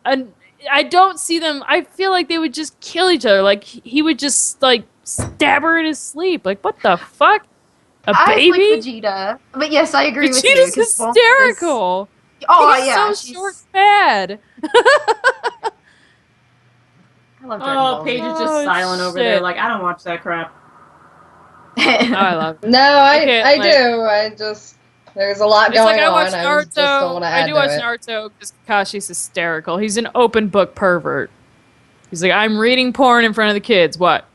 an. I don't see them. I feel like they would just kill each other. Like he would just like stab her in his sleep. Like what the fuck? A I baby? like Vegeta, but yes, I agree with you. Vegeta's 'cause Bulma is- hysterical. Oh He's yeah, so short bad. I love Dragon Oh, Ball Z. Paige is just Oh, silent over shit. there. Like, I don't watch that crap. Oh, I love it. No, I can't, like- do. I just there's a lot It's going like I watch on. I just don't Naruto. want to add I do to watch it. Naruto because Kakashi's hysterical. He's an open book pervert. He's like, I'm reading porn in front of the kids. What?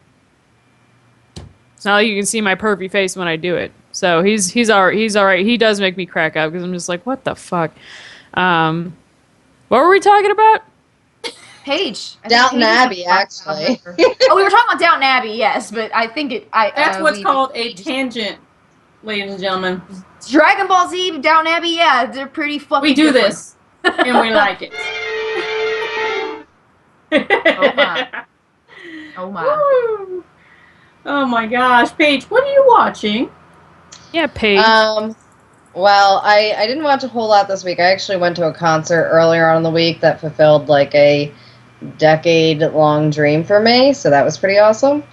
It's not like you can see my pervy face when I do it. So he's all right. He does make me crack up because I'm just like, what the fuck? What were we talking about? Paige. I think Downton Paige is Abbey, the one actually. oh, we were talking about Downton Abbey, yes, but I think That's what's we- called a tangent, ladies and gentlemen. Dragon Ball Z, Downton Abbey. Yeah, they're pretty fucking. We do different. this, and we like it. Oh my! Oh my! Woo. Oh my gosh, Paige, what are you watching? Yeah, Paige. Well, I didn't watch a whole lot this week. I actually went to a concert earlier on in the week that fulfilled like a decade-long dream for me, so that was pretty awesome.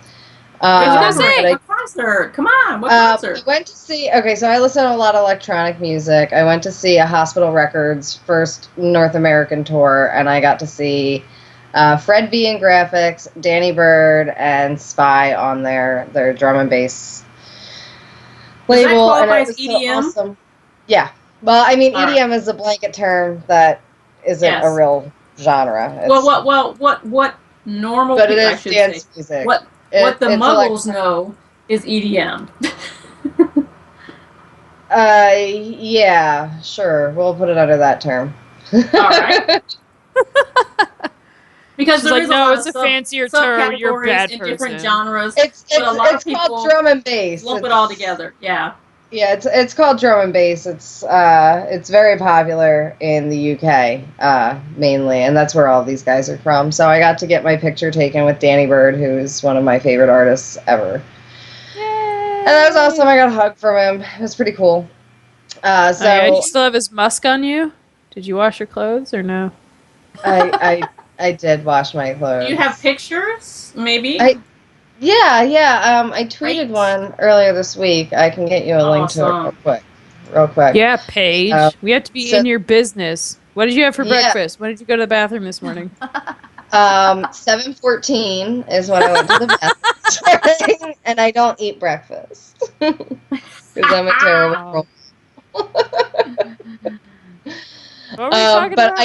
What concert? Come on, what concert? I went to see. Okay, so I listen to a lot of electronic music. I went to see a Hospital Records first North American tour, and I got to see Fred V and Graphics, Danny Bird, and Spy on their drum and bass label. Does that qualify and it as was so EDM? awesome. Yeah. Well, I mean, All EDM is a blanket term that isn't Yes. a real genre. It's, What normal but it people, I is should dance say. music. What It's the muggles electronic. know is E EDM. Yeah, sure. We'll put it under that term. All right. Because She's there like, is no, a lot it's of a fancier term. You're a subcategories bad in person. different genres. It's but a lot of called people drum and bass. lump it all together. Yeah. Yeah, it's called drum and bass. It's very popular in the UK mainly, and that's where all these guys are from. So I got to get my picture taken with Danny Bird, who's one of my favorite artists ever. And that was awesome. I got a hug from him. It was pretty cool. So Oh, yeah, do you still have his musk on you? Did you wash your clothes or no? I did wash my clothes. Do you have pictures? Maybe. Yeah. I tweeted Great. one earlier this week. I can get you a link to it Awesome. real quick. Yeah, Paige. We have to be so- in your business. What did you have for Yeah. breakfast? When did you go to the bathroom this morning? 7:14 is when I went to the bathroom, and I don't eat breakfast because I'm a terrible. What were we talking But about?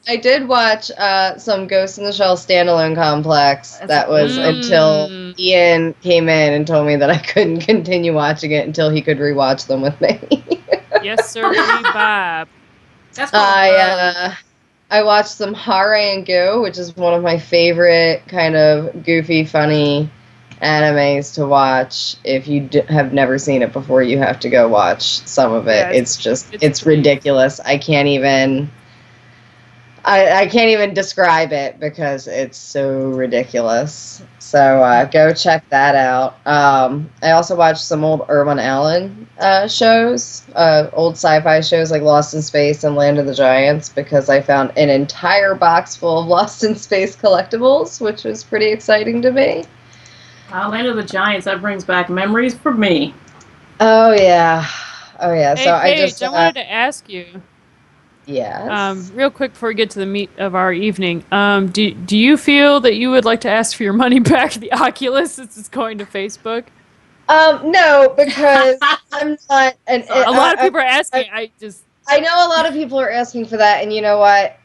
I did watch some Ghost in the Shell standalone complex. That was until Ian came in and told me that I couldn't continue watching it until he could rewatch them with me. Yes, sir, Bob. That's I watched some Hare and Go, which is one of my favorite kind of goofy, funny animes to watch. If you have never seen it before, you have to go watch some of it. Yeah, it's ridiculous. I can't even describe it because it's so ridiculous. So go check that out. I also watched some old Irwin Allen shows, old sci-fi shows like Lost in Space and Land of the Giants, because I found an entire box full of Lost in Space collectibles, which was pretty exciting to me. Land of the Giants. That brings back memories for me. Oh yeah. Hey, So Paige, I wanted to ask you, yes. real quick before we get to the meat of our evening, do you feel that you would like to ask for your money back the Oculus since it's going to Facebook? No, because I'm not. A lot of people are asking. I know a lot of people are asking for that, and you know what?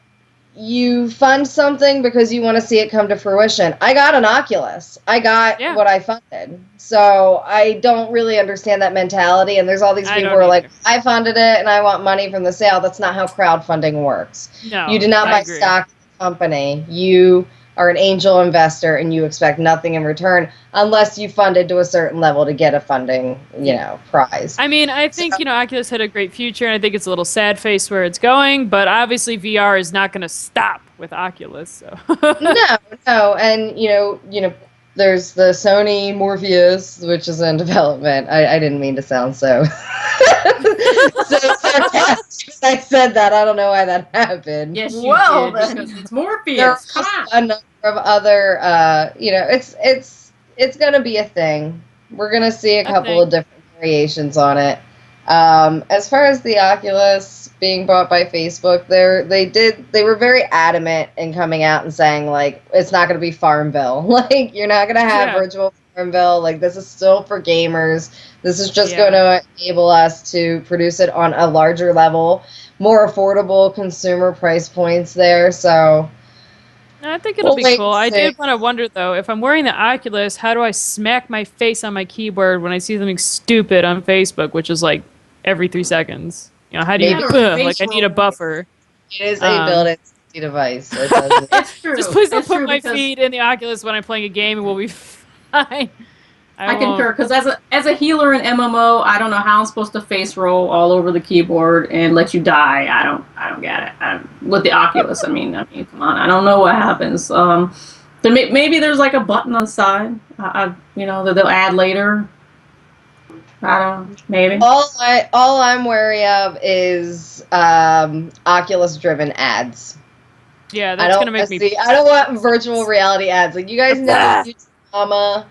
You fund something because you want to see it come to fruition. I got an Oculus. I got what I funded. So I don't really understand that mentality. And there's all these people who are like, I funded it and I want money from the sale. That's not how crowdfunding works. No, you do not buy stock in the company. You are an angel investor and you expect nothing in return unless you funded to a certain level to get a funding, prize. I mean, I think, Oculus had a great future, and I think it's a little sad face where it's going, but obviously VR is not going to stop with Oculus. So. No. And, there's the Sony Morpheus, which is in development. I didn't mean to sound so sarcastic. I said that. I don't know why that happened. Yes, you did, because it's Morpheus. Come on. A number of other, it's going to be a thing. We're going to see a couple of different variations on it. As far as the Oculus being bought by Facebook, they were very adamant in coming out and saying, like, it's not going to be Farmville. Like, you're not going to have virtual Farmville. Like, this is still for gamers. This is just going to enable us to produce it on a larger level, more affordable consumer price points there. So, I think it'll We'll be wait cool. and I see. did want to wonder though, if I'm wearing the Oculus, how do I smack my face on my keyboard when I see something stupid on Facebook, which is like every 3 seconds? You know, how do you Maybe- like I need a buffer. It is a built-in safety device. It does. It's true. Just please don't It's put true my because feet in the Oculus when I'm playing a game and we'll be fine. I won't. concur, because as a healer in MMO, I don't know how I'm supposed to face roll all over the keyboard and let you die. I don't get it. With the Oculus, I mean, come on, I don't know what happens. Maybe there's like a button on the side, that they'll add later. I don't know, maybe. All I'm wary of is Oculus-driven ads. Yeah, that's gonna make me. I don't want virtual reality ads. Like, you guys know Futurama,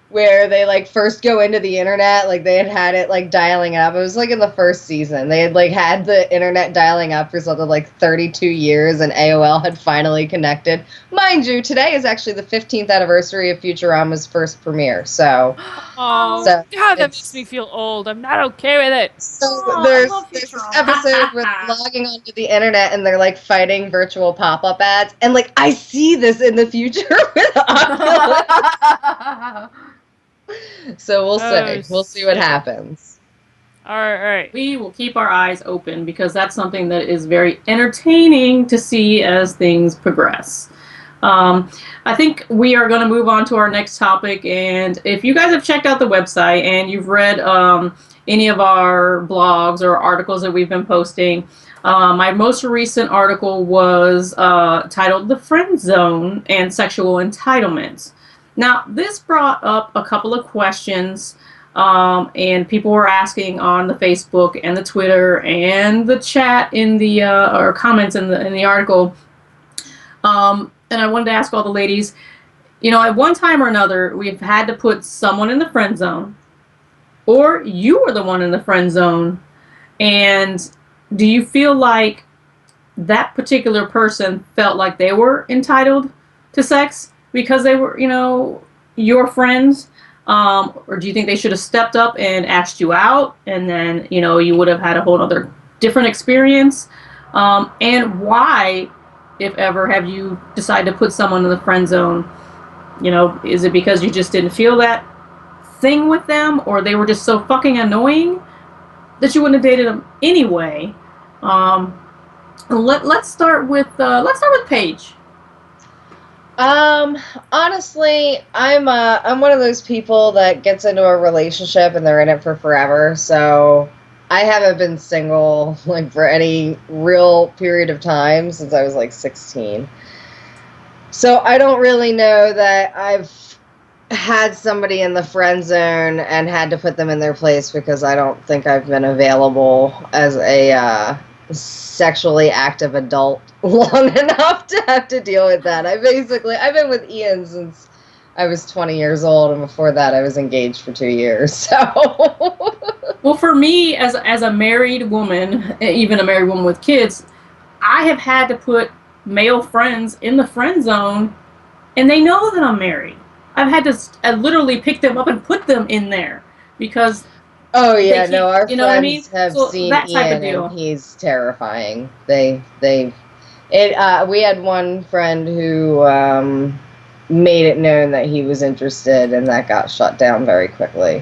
where they like first go into the internet, like they had it like dialing up. It was like in the first season. They had like had the internet dialing up for something like 32 years, and AOL had finally connected. Mind you, today is actually the 15th anniversary of Futurama's first premiere. So, Oh, so God, that it's- makes me feel old. I'm not okay with it. So I there's love this Futurama. episode where they're logging onto the internet and they're like fighting virtual pop-up ads, and like I see this in the future with Oculus. So we'll see. We'll see what happens. All right. We will keep our eyes open because that's something that is very entertaining to see as things progress. I think we are going to move on to our next topic. And if you guys have checked out the website and you've read any of our blogs or articles that we've been posting, my most recent article was titled "The Friend Zone and Sexual Entitlement." Now, this brought up a couple of questions, and people were asking on the Facebook and the Twitter and the chat in the or comments in the article. And I wanted to ask all the ladies, at one time or another, we've had to put someone in the friend zone, or you were the one in the friend zone, and do you feel like that particular person felt like they were entitled to sex because they were, your friends? Or do you think they should have stepped up and asked you out, and then, you would have had a whole other different experience? And why, if ever, have you decided to put someone in the friend zone? Is it because you just didn't feel that thing with them, or they were just so fucking annoying that you wouldn't have dated them anyway? Let's start with Paige. Honestly, I'm one of those people that gets into a relationship and they're in it for forever. So I haven't been single like for any real period of time since I was like 16. So I don't really know that I've had somebody in the friend zone and had to put them in their place, because I don't think I've been available as a sexually active adult long enough to have to deal with that. I've been with Ian since I was 20 years old, and before that I was engaged for 2 years. So Well, for me, as a married woman, even a married woman with kids, I have had to put male friends in the friend zone, and they know that I'm married. I've had to literally pick them up and put them in there because. Oh yeah, no, our you friends know what I mean? have So seen that type of Ian, deal. and he's terrifying. We had one friend who made it known that he was interested, and that got shut down very quickly.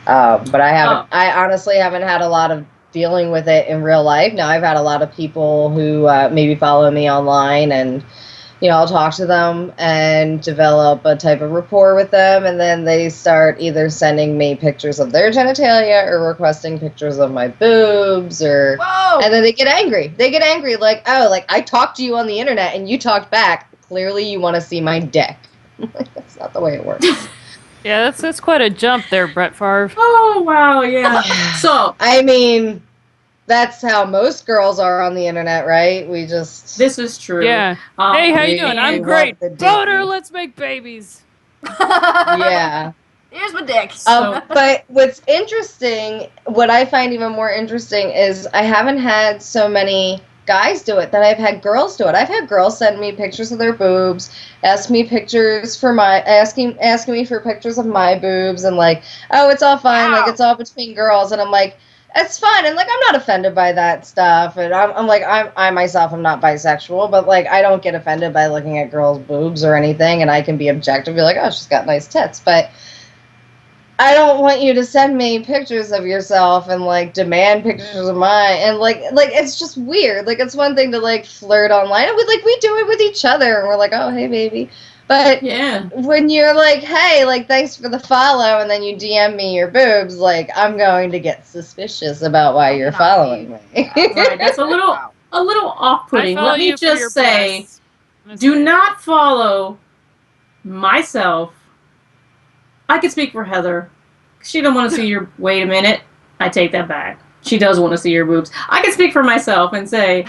But I honestly haven't had a lot of dealing with it in real life. Now, I've had a lot of people who maybe follow me online, and I'll talk to them and develop a type of rapport with them, and then they start either sending me pictures of their genitalia or requesting pictures of my boobs, and then they get angry. They get angry like, oh, like I talked to you on the internet and you talked back. Clearly you want to see my dick. That's not the way it works. Yeah, that's quite a jump there, Brett Favre. Oh, wow, yeah. So, I mean, that's how most girls are on the internet, right? this is true. Yeah. Hey, how you we- doing? we I'm want great. the dick. Boner, let's make babies. Yeah. Here's my dick. But what's interesting, what I find even more interesting, is I haven't had so many guys do it that I've had girls do it. I've had girls send me pictures of their boobs, asking me for pictures of my boobs, and like, oh, it's all fine, like it's all between girls, and I'm like, it's fine, and like I'm not offended by that stuff, and I'm like I myself am not bisexual, but like I don't get offended by looking at girls' boobs or anything, and I can be objective, be like, oh, she's got nice tits, but I don't want you to send me pictures of yourself and like demand pictures of mine, and like it's just weird. Like it's one thing to like flirt online, and we do it with each other, and we're like, oh hey baby, but Yeah. when you're like, hey, like thanks for the follow, and then you DM me your boobs, like I'm going to get suspicious about why you're following me. Right. That's a little off-putting. I follow Let me you for your just say, breasts. That's do it. not follow myself. I can speak for Heather. She don't want to see your... Wait a minute. I take that back. She does want to see your boobs. I can speak for myself and say,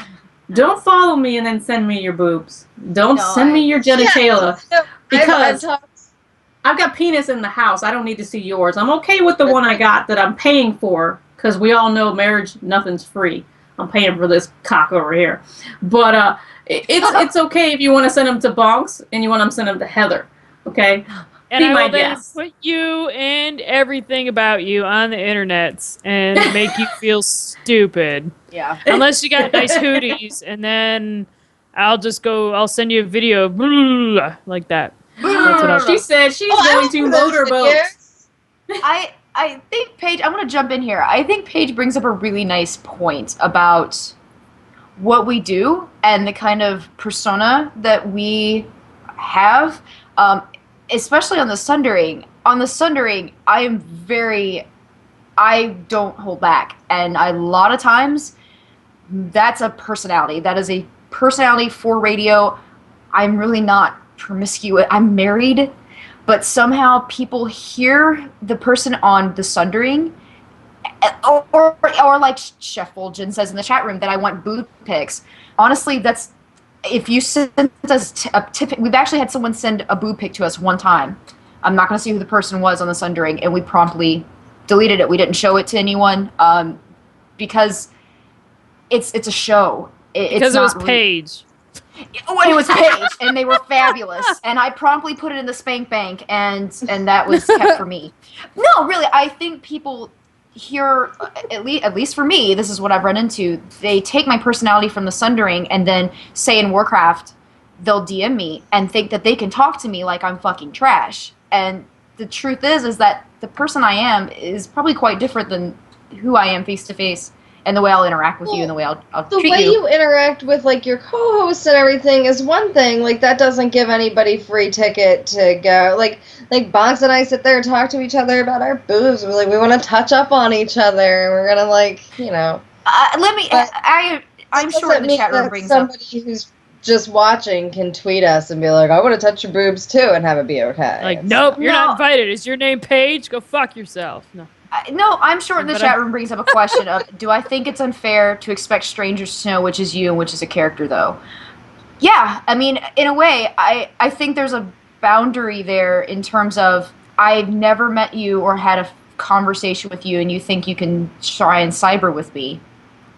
don't follow me and then send me your boobs. Don't send me your genitalia. Yeah, Because I've got penis in the house. I don't need to see yours. I'm okay with the one I got that I'm paying for, because we all know marriage, nothing's free. I'm paying for this cock over here. But it's okay if you want to send them to Bonks and you want to send them to Heather. Okay? And Be I my will then guest. put you and everything about you on the internets and make you feel stupid. Yeah. Unless you got nice hooties, and then I'll send you a video of like that. That's what I'll She said she's I going will to do those motorboats. I think Paige, I'm going to jump in here. I think Paige brings up a really nice point about what we do and the kind of persona that we have, especially on the Sundering. On the Sundering, I don't hold back. And a lot of times, that's a personality. That is a personality for radio. I'm really not promiscuous. I'm married. But somehow people hear the person on the Sundering, or like Chef Fulgen says in the chat room that I want boob pics. Honestly, that's if you send us a tip. We've actually had someone send a boob pic to us one time. I'm not going to see who the person was on the Sundering, and we promptly deleted it. We didn't show it to anyone because it's a show. because it was Paige. When it was Paige, and they were fabulous, and I promptly put it in the spank bank, and that was kept for me. No, really, I think people here, at least for me, this is what I've run into. They take my personality from the Sundering, and then say in Warcraft, they'll DM me and think that they can talk to me like I'm fucking trash. And the truth is that the person I am is probably quite different than who I am face to face. And the way I'll interact with you and the way I'll treat you. The way you interact with, like, your co-hosts and everything is one thing. Like, that doesn't give anybody free ticket to go. Like Bonks and I sit there and talk to each other about our boobs. We're like, we want to touch up on each other. And we're going to, like, you know. I'm sure the chat room brings up. Somebody who's just watching can tweet us and be like, I want to touch your boobs, too, and have it be okay. Like, nope, you're not invited. Is your name Paige? Go fuck yourself. No, I'm sure the chat room brings up a question of, do I think it's unfair to expect strangers to know which is you and which is a character, though? Yeah, I mean, in a way, I think there's a boundary there in terms of I've never met you or had a conversation with you and you think you can try and cyber with me.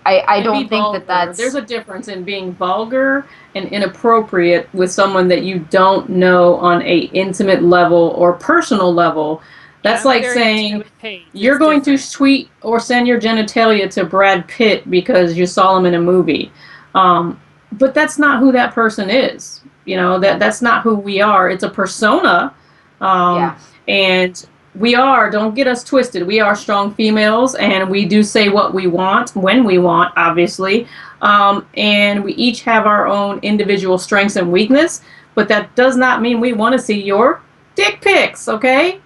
I don't think that's... There's a difference in being vulgar and inappropriate with someone that you don't know on a intimate level or personal level. That's like saying you're going to tweet or send your genitalia to Brad Pitt because you saw him in a movie. But that's not who that person is. You know, that's not who we are. It's a persona. And we are, don't get us twisted, we are strong females, and we do say what we want when we want, obviously. And we each have our own individual strengths and weakness, but that does not mean we want to see your dick pics, okay?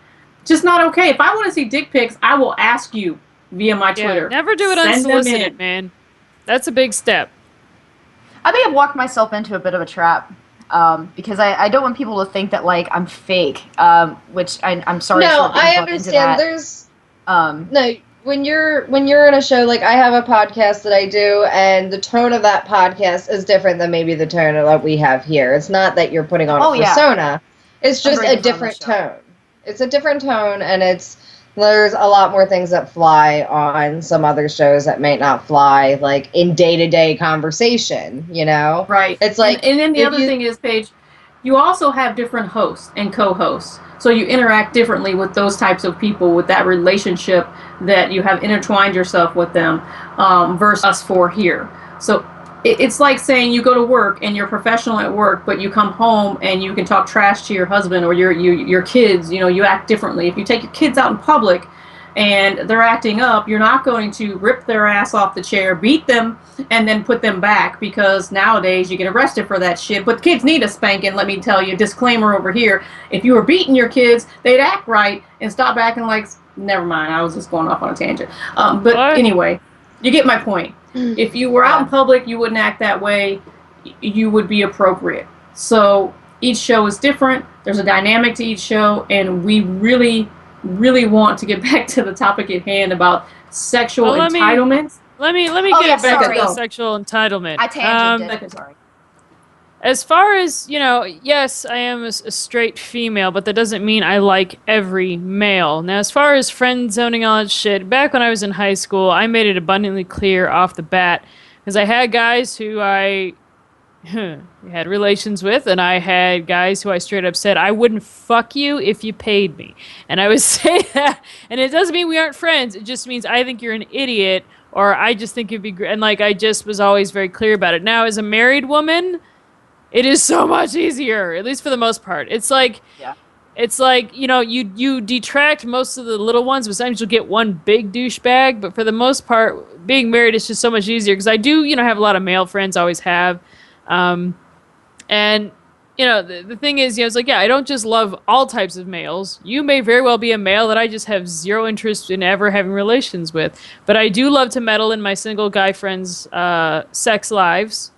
Just not okay. If I want to see dick pics, I will ask you via my Twitter. Never do it unsolicited, man. That's a big step. I may have walked myself into a bit of a trap because I don't want people to think that like I'm fake, which I'm sorry. No, I understand. There's no when you're in a show, like I have a podcast that I do, and the tone of that podcast is different than maybe the tone that we have here. It's not that you're putting on a persona. It's just a different tone. It's a different tone, and there's a lot more things that fly on some other shows that may not fly, like, in day-to-day conversation, you know? Right. It's like... And then the other thing is, Paige, you also have different hosts and co-hosts. So you interact differently with those types of people, with that relationship that you have intertwined yourself with them, versus us four here. So it's like saying you go to work and you're professional at work, but you come home and you can talk trash to your husband or your kids. You know, you act differently. If you take your kids out in public and they're acting up, you're not going to rip their ass off the chair, beat them, and then put them back, because nowadays you get arrested for that shit. But kids need a spanking, let me tell you. Disclaimer over here. If you were beating your kids, they'd act right and stop acting like... Never mind, I was just going off on a tangent. But anyway, you get my point. If you were out in public, you wouldn't act that way. You would be appropriate. So each show is different. There's a dynamic to each show, and we really want to get back to the topic at hand about sexual entitlements. Let me get back to the sexual entitlement. I tangented. Sorry. As far as, you know, yes, I am a straight female, but that doesn't mean I like every male. Now, as far as friend zoning, all that shit, back when I was in high school, I made it abundantly clear off the bat, because I had guys who I had relations with, and I had guys who I straight up said, I wouldn't fuck you if you paid me. And I would say that, and it doesn't mean we aren't friends, it just means I think you're an idiot, or I just think it'd be great. And like, I just was always very clear about it. Now, as a married woman, it is so much easier, at least for the most part. It's like, you know, you detract most of the little ones, but sometimes you'll get one big douchebag, but for the most part, being married is just so much easier, because I do, you know, have a lot of male friends, always have. And, you know, the thing is, you know, it's like, yeah, I don't just love all types of males. You may very well be a male that I just have zero interest in ever having relations with. But I do love to meddle in my single guy friends' sex lives.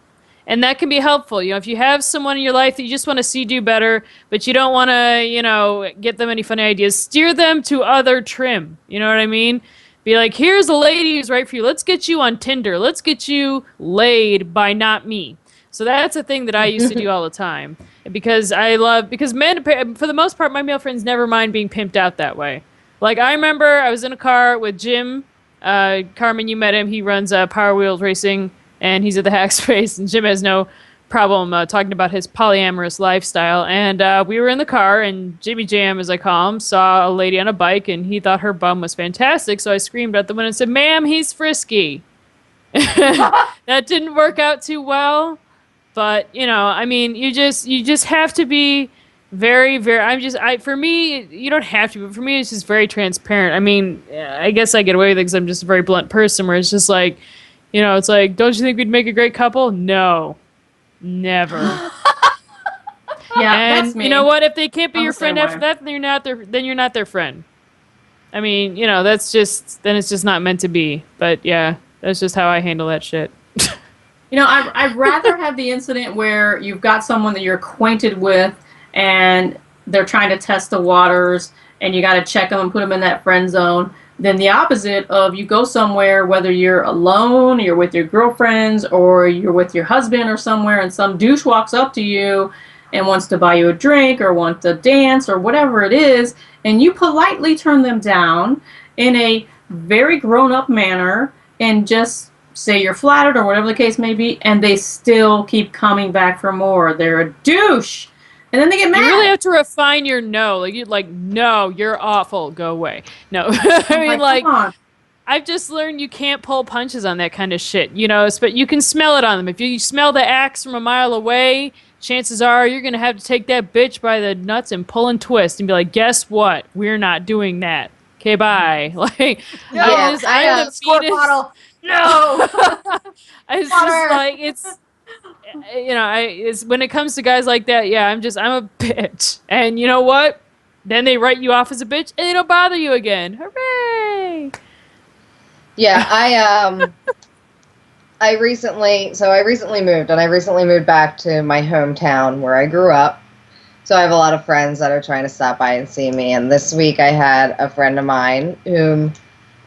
And that can be helpful. You know, if you have someone in your life that you just want to see do better, but you don't want to, you know, get them any funny ideas, steer them to other trim. You know what I mean? Be like, here's a lady who's right for you. Let's get you on Tinder. Let's get you laid by not me. So that's a thing that I used to do all the time, because men, for the most part, my male friends never mind being pimped out that way. Like, I remember I was in a car with Jim, Carmen, you met him. He runs Power Wheels Racing, and he's at the Hackspace, and Jim has no problem talking about his polyamorous lifestyle. And we were in the car, and Jimmy Jam, as I call him, saw a lady on a bike, and he thought her bum was fantastic, so I screamed at the window and said, "Ma'am, he's frisky." That didn't work out too well. But, you know, I mean, you just have to be very, very, for me, you don't have to, but for me, it's just very transparent. I mean, I guess I get away with it because I'm just a very blunt person, where it's just like, you know, it's like, don't you think we'd make a great couple? No. Never. Yeah, and that's me. You know what? If they can't be I'm your the same friend after way. that, then you're not their friend. I mean, you know, then it's just not meant to be. But yeah, that's just how I handle that shit. You know, I'd rather have the incident where you've got someone that you're acquainted with and they're trying to test the waters and you got to check them and put them in that friend zone, than the opposite of you go somewhere, whether you're alone, you're with your girlfriends, or you're with your husband or somewhere, and some douche walks up to you and wants to buy you a drink or wants to dance or whatever it is, and you politely turn them down in a very grown-up manner and just say you're flattered or whatever the case may be, and they still keep coming back for more. They're a douche. And then they get mad. You really have to refine your no. No, you're awful. Go away. No. I mean, like, come on. I've just learned you can't pull punches on that kind of shit, you know, but you can smell it on them. If you smell the axe from a mile away, chances are you're going to have to take that bitch by the nuts and pull and twist and be like, guess what? We're not doing that. Okay, bye. Like, I have a squirt bottle. No. It's just like, it's, you know, it's when it comes to guys like that, yeah, I'm a bitch. And you know what? Then they write you off as a bitch and they don't bother you again. Hooray! Yeah, I recently moved, and I recently moved back to my hometown where I grew up. So I have a lot of friends that are trying to stop by and see me. And this week I had a friend of mine whom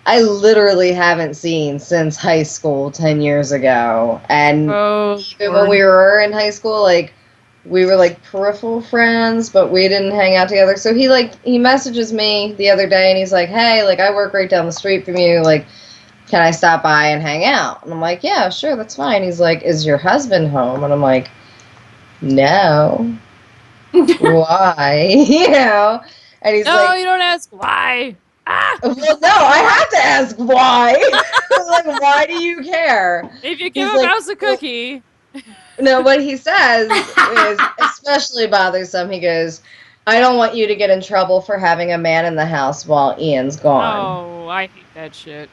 I literally haven't seen since high school 10 years ago. And even when we were in high school, like, we were like peripheral friends, but we didn't hang out together. So he messages me the other day and he's like, hey, like, I work right down the street from you. Like, can I stop by and hang out? And I'm like, yeah, sure, that's fine. He's like, is your husband home? And I'm like, no. why? And he's No, like, you don't ask why. Ah! well, no, I have to ask why. Like, why do you care? If you give He's a like, mouse a cookie. no, what he says is especially bothersome. He goes, I don't want you to get in trouble for having a man in the house while Ian's gone. Oh, I hate that shit.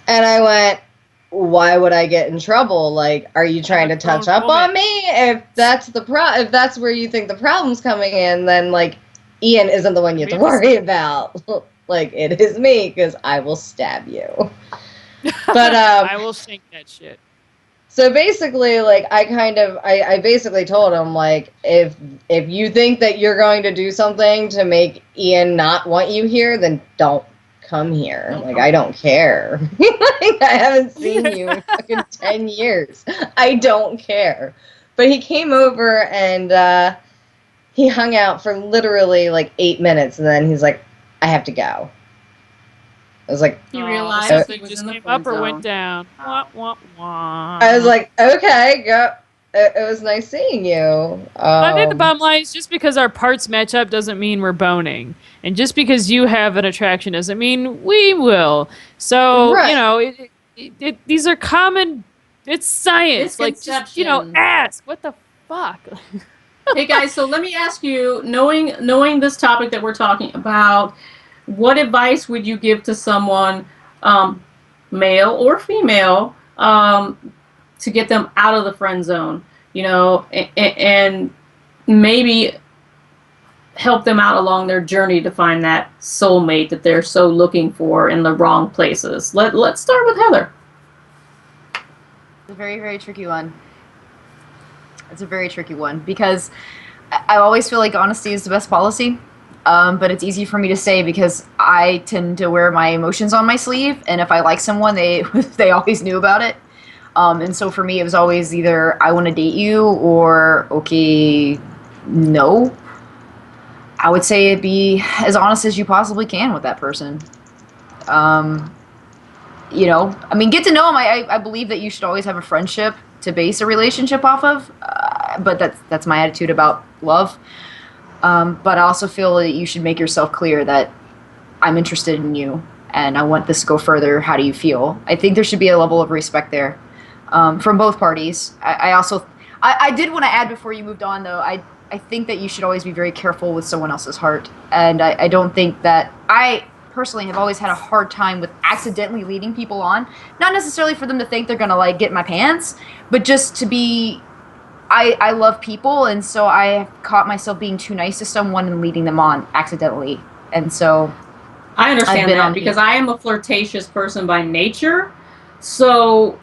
And I went, why would I get in trouble? Like, are you trying to touch up on me? If that's if that's where you think the problem's coming in, then like Ian isn't the one you have to worry about. Like, it is me, because I will stab you. But I will shank that shit. so basically, like, I basically told him, like, if you think that you're going to do something to make Ian not want you here, then don't come here. Like, I don't care. Like, I haven't seen you in fucking 10 years. I don't care. But he came over and he hung out for literally like 8 minutes, and then he's like, I have to go. I was like, He realized something he was just in the came friend up or zone. went down. Wah, wah, wah. I was like, okay, go. It was nice seeing you. I think the bottom line is just because our parts match up doesn't mean we're boning. And just because you have an attraction doesn't mean we will. So, Right. you know, these are common, it's science. Like, just, you know, Misconception. ask. What the fuck? Hey guys, so let me ask you, knowing this topic that we're talking about, what advice would you give to someone, male or female, to get them out of the friend zone? You know, and maybe help them out along their journey to find that soulmate that they're so looking for in the wrong places. Let's start with Heather. It's a very, very tricky one. It's a very tricky one because I always feel like honesty is the best policy. But it's easy for me to say because I tend to wear my emotions on my sleeve, and if I like someone, they always knew about it. And so for me, it was always either I want to date you or okay, no. I would say be as honest as you possibly can with that person. You know, I mean, get to know them. I believe that you should always have a friendship to base a relationship off of, but that's my attitude about love. But I also feel that you should make yourself clear that I'm interested in you and I want this to go further. How do you feel? I think there should be a level of respect there from both parties. I did want to add before you moved on, though, I think that you should always be very careful with someone else's heart. And I don't think that I personally have always had a hard time with accidentally leading people on. Not necessarily for them to think they're going to like get in my pants, but just to be... I love people, and so I caught myself being too nice to someone and leading them on accidentally. And so I understand that because I am a flirtatious person by nature. So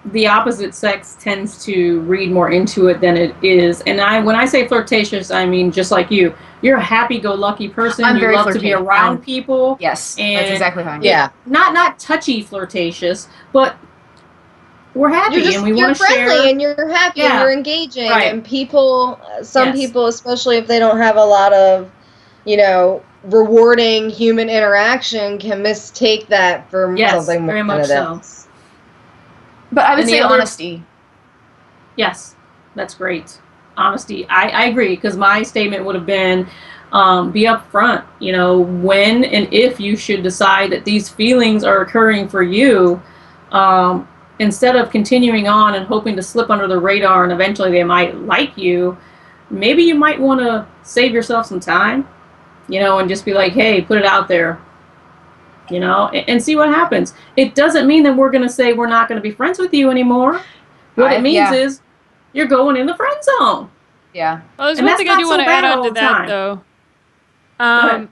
the opposite sex tends to read more into it than it is. And when I say flirtatious, I mean just like you. You're a happy-go-lucky person. I'm you very love to be around people. Yes, and that's exactly how I am. Yeah. Not touchy flirtatious, but we're happy and we want to share. You're friendly and you're happy and you're engaging. Right. And people, some people, especially if they don't have a lot of, you know, rewarding human interaction, can mistake that for something more very much so. But I would say honesty. Yes, that's great. Honesty. I agree, because my statement would have been be upfront, you know, when and if you should decide that these feelings are occurring for you, instead of continuing on and hoping to slip under the radar and eventually they might like you, maybe you might want to save yourself some time, you know, and just be like, hey, put it out there, you know, and see what happens. It doesn't mean that we're going to say we're not going to be friends with you anymore. What it means is you're going in the friend zone. Yeah. Well, there's one thing I do want to add on to that, though. One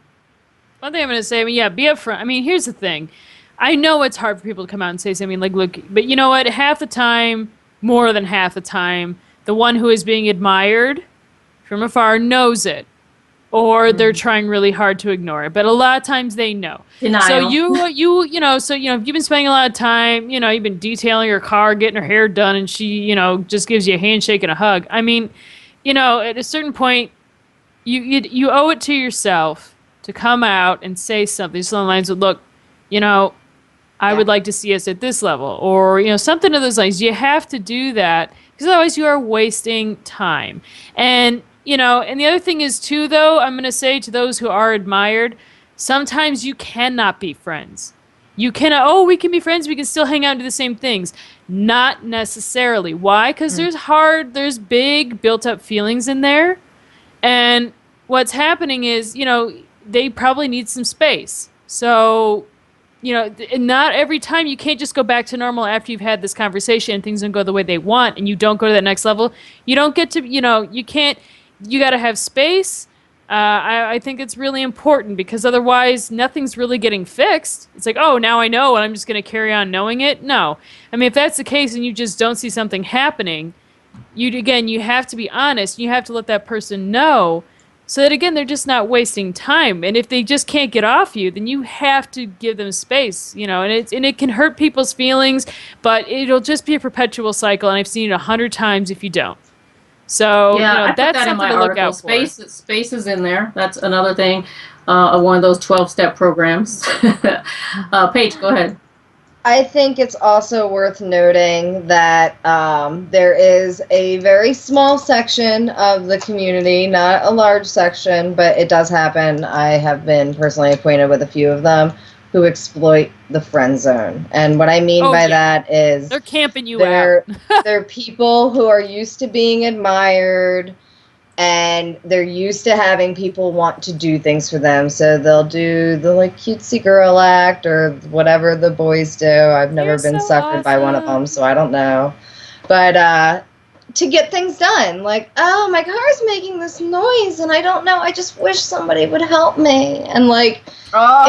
thing I'm going to say, I mean, yeah, be upfront. I mean, here's the thing. I know it's hard for people to come out and say something like, look, but you know what? Half the time, more than half the time, the one who is being admired from afar knows it. Or they're trying really hard to ignore it. But a lot of times they know. Denial. So you know, if you've been spending a lot of time, you know, you've been detailing her car, getting her hair done, and she, you know, just gives you a handshake and a hug. I mean, you know, at a certain point, you owe it to yourself to come out and say something. So along the lines of, look, you know, I would like to see us at this level, or, you know, something of those lines. You have to do that because otherwise you are wasting time. And you know, and the other thing is too, though, I'm going to say to those who are admired, sometimes you cannot be friends. You cannot, oh, we can be friends, we can still hang out and do the same things. Not necessarily. Why? Because there's big built up feelings in there. And what's happening is, you know, they probably need some space. So, you know, not every time, you can't just go back to normal after you've had this conversation and things don't go the way they want and you don't go to that next level. You don't get to, you know, you can't, you got to have space. I think it's really important because otherwise nothing's really getting fixed. It's like, oh, now I know and I'm just going to carry on knowing it. No. I mean, if that's the case and you just don't see something happening, you have to be honest. You have to let that person know so that, again, they're just not wasting time. And if they just can't get off you, then you have to give them space, you know, and it can hurt people's feelings, but it'll just be a perpetual cycle. And I've seen it 100 times if you don't. So, yeah, you know, I put that's that in something my to look article. out for. Space is in there. That's another thing. One of those 12-step programs. Paige, go ahead. I think it's also worth noting that there is a very small section of the community, not a large section, but it does happen. I have been personally acquainted with a few of them who exploit the friend zone. And what I mean by that is they're camping you out. They're people who are used to being admired, and they're used to having people want to do things for them. So they'll do the like cutesy girl act or whatever the boys do. I've never been suckered by one of them, so I don't know. But to get things done, like, oh, my car's making this noise and I don't know. I just wish somebody would help me. And like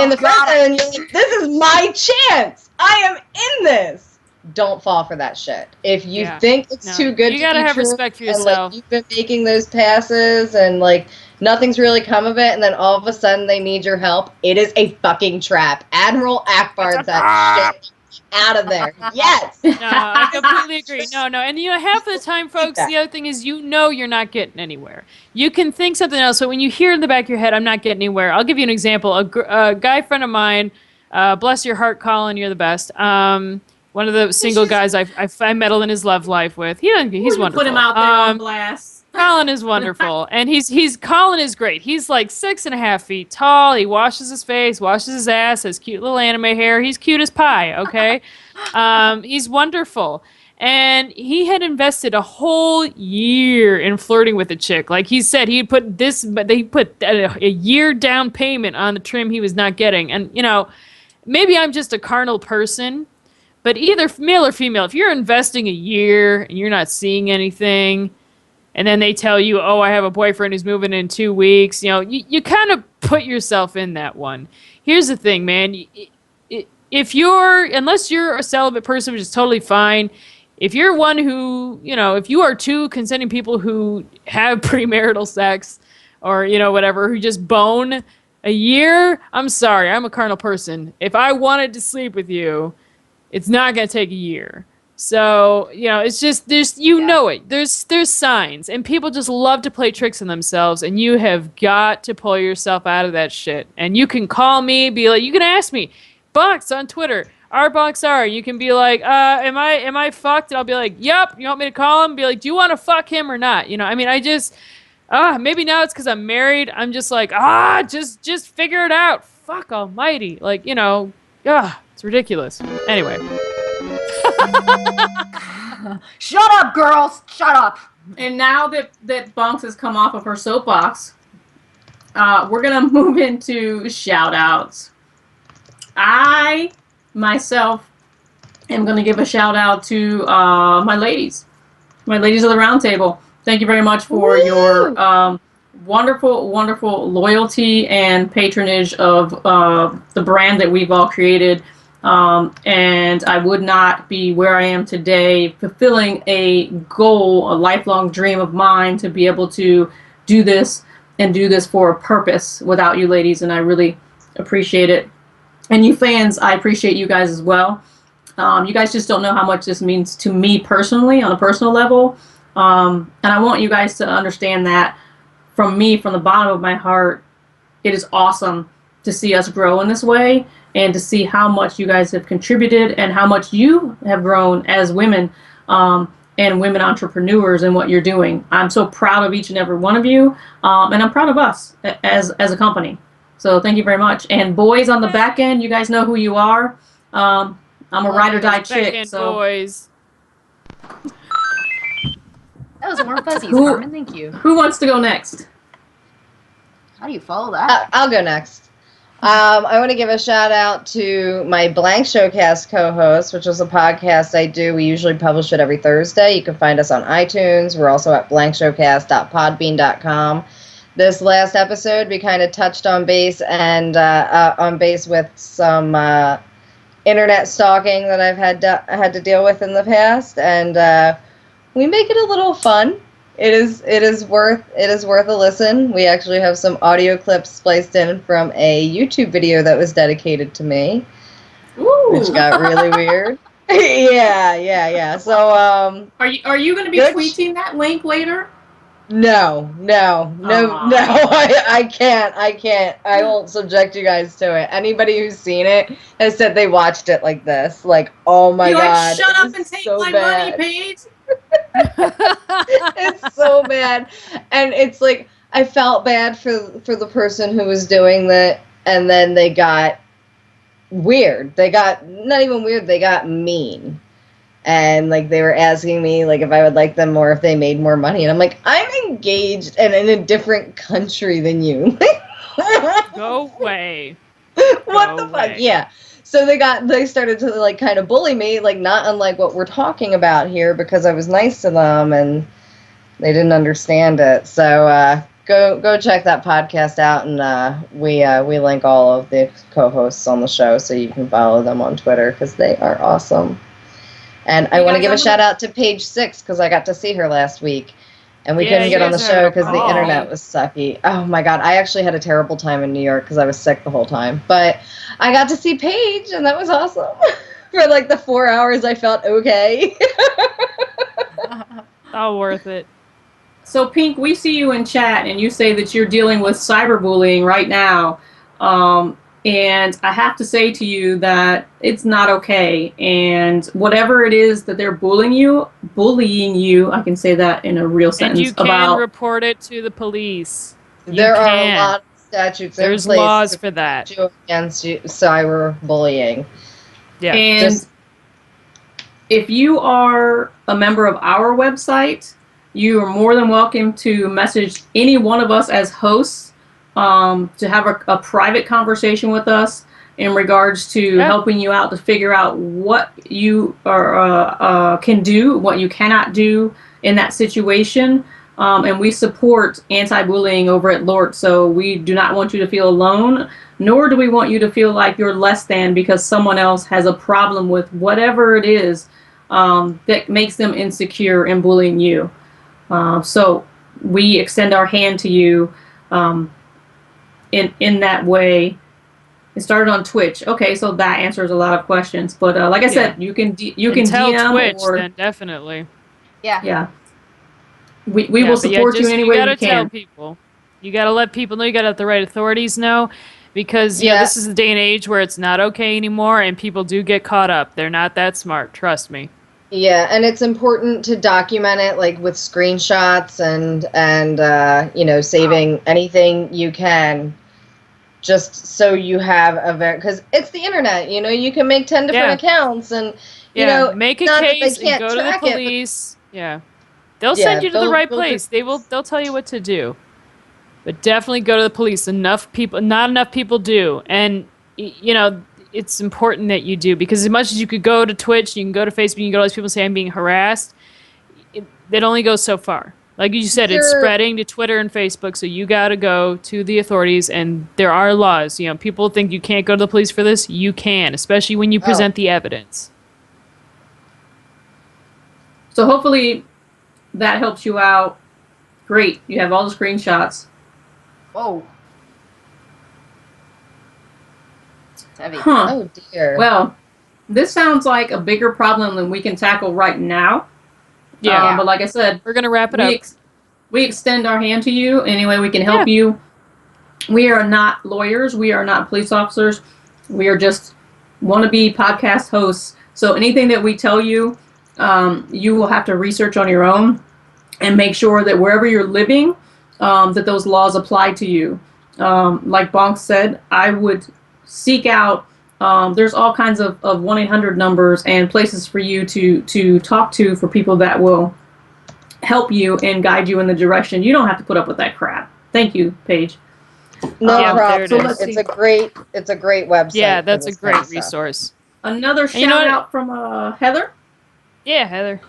in the front end, you're like, this is my chance. I am in this. Don't fall for that shit. If you think it's too good, you gotta have respect for yourself. And, like, you've been making those passes, and like nothing's really come of it, and then all of a sudden they need your help. It is a fucking trap. Admiral Akbar's that shit out of there. Yes. No, I completely agree. No, and you know, half the time, folks, the other thing is, you know, you're not getting anywhere. You can think something else, but when you hear in the back of your head, I'm not getting anywhere. I'll give you an example. A guy friend of mine, bless your heart, Colin, you're the best. One of the single guys I meddle in his love life with. He's wonderful. Put him out there on blast. Colin is wonderful, and Colin is great. He's like 6.5 feet tall. He washes his face, washes his ass, has cute little anime hair. He's cute as pie. Okay, he's wonderful, and he had invested a whole year in flirting with a chick. Like he said, he put a year down payment on the trim he was not getting. And you know, maybe I'm just a carnal person. But either male or female, if you're investing a year and you're not seeing anything, and then they tell you, oh, I have a boyfriend who's moving in 2 weeks, you know, you kind of put yourself in that one. Here's the thing, man. Unless you're a celibate person, which is totally fine, if you're one who, you know, if you are two consenting people who have premarital sex or, you know, whatever, who just bone a year, I'm sorry, I'm a carnal person. If I wanted to sleep with you, it's not going to take a year. So, you know, it's just, know it. There's signs. And people just love to play tricks on themselves. And you have got to pull yourself out of that shit. And you can call me, be like, you can ask me. Box on Twitter. RBoxR. You can be like, am I fucked? And I'll be like, yep. You want me to call him? Be like, do you want to fuck him or not? You know, I mean, I just, maybe now it's because I'm married. I'm just like, just figure it out. Fuck almighty. Like, you know, it's ridiculous. Anyway. Shut up, girls! Shut up! And now that Bonks has come off of her soapbox, we're going to move into shout-outs. I, myself, am going to give a shout-out to my ladies of the round table. Thank you very much for your wonderful, wonderful loyalty and patronage of the brand that we've all created. And I would not be where I am today, fulfilling a goal, a lifelong dream of mine to be able to do this and do this for a purpose without you ladies. And I really appreciate it. And you fans, I appreciate you guys as well. You guys just don't know how much this means to me personally, on a personal level. And I want you guys to understand that from me, from the bottom of my heart, it is awesome to see us grow in this way and to see how much you guys have contributed and how much you have grown as women and women entrepreneurs and what you're doing. I'm so proud of each and every one of you, and I'm proud of us as a company. So thank you very much. And boys on the back end, you guys know who you are. I'm a ride or die chick. Back-end So boys. That was warm fuzzies, Carmen. Thank you. who wants to go next? How do you follow that? I'll go next. I want to give a shout out to my Blank Showcast co-host, which is a podcast I do. We usually publish it every Thursday. You can find us on iTunes. We're also at blankshowcast.podbean.com. This last episode, we kind of touched on base with some internet stalking that I've had to deal with in the past, and we make it a little fun. It is worth a listen. We actually have some audio clips spliced in from a YouTube video that was dedicated to me, which got really weird. Yeah. So are you going to be tweeting that link later? No, I can't. I won't subject you guys to it. Anybody who's seen it has said they watched it like this. Like, oh my God. Shut up and take so my bad. money, Paige. It's so bad. And it's like, I felt bad for the person who was doing that, and then they got weird. They got, not even weird, they got mean. And, like, they were asking me, like, if I would like them more if they made more money. And I'm like, I'm engaged and in a different country than you. Go away. What the fuck? Yeah. So they started to, like, kind of bully me, like, not unlike what we're talking about here, because I was nice to them and they didn't understand it. So, go check that podcast out, and we link all of the co-hosts on the show so you can follow them on Twitter, because they are awesome. And I want to give a shout out to Page 6, because I got to see her last week. And we couldn't get on the show because the internet was sucky. Oh my God. I actually had a terrible time in New York because I was sick the whole time. But I got to see Paige, and that was awesome. For like the 4 hours I felt okay. All worth it. So Pink, we see you in chat and you say that you're dealing with cyberbullying right now. And I have to say to you that it's not okay. And whatever it is that they're bullying you, I can say that in a real sentence. And you can report it to the police. There are a lot of statutes in place. There's laws for that. Against cyberbullying. Yeah. And if you are a member of our website, you are more than welcome to message any one of us as hosts to have a private conversation with us in regards to helping you out to figure out what you can do, what you cannot do in that situation. And we support anti-bullying over at LORT, so we do not want you to feel alone, nor do we want you to feel like you're less than because someone else has a problem with whatever it is that makes them insecure and bullying you. So we extend our hand to you in that way. It started on Twitch. Okay, so that answers a lot of questions. But like I said, you can tell DM Twitch, or then definitely. Yeah. We will support you any way we can. You gotta tell people. You gotta let people know. You gotta let the right authorities know, because this is the day and age where it's not okay anymore, and people do get caught up. They're not that smart. Trust me. Yeah, and it's important to document it, like with screenshots and saving anything you can, just so you have because it's the internet. You can make 10 different accounts, and make a case and go to the police. They'll send you to the right place. They'll tell you what to do, but definitely go to the police. Not enough people do, and it's important that you do, because as much as you could go to Twitch, you can go to Facebook, you can go to all these people say I'm being harassed, it only goes so far. Like you said, it's spreading to Twitter and Facebook, so you got to go to the authorities, and there are laws. People think you can't go to the police for this. You can, especially when you present the evidence. So hopefully that helps you out. Great. You have all the screenshots. Whoa. Heavy. Huh. Oh dear. Well, this sounds like a bigger problem than we can tackle right now. But like I said, we're gonna wrap it up. We extend our hand to you any way we can help you. We are not lawyers. We are not police officers. We are just wannabe podcast hosts. So anything that we tell you, you will have to research on your own and make sure that wherever you're living, that those laws apply to you. Like Bonk said, I would seek out, there's all kinds of 1-800 numbers and places for you to talk to for people that will help you and guide you in the direction. You don't have to put up with that crap. Thank you, Paige. No Yeah, there problem. it is. It's a great website. Yeah, for that's a this kind great of stuff. resource. Another shout you know what? out from Heather. Yeah, Heather.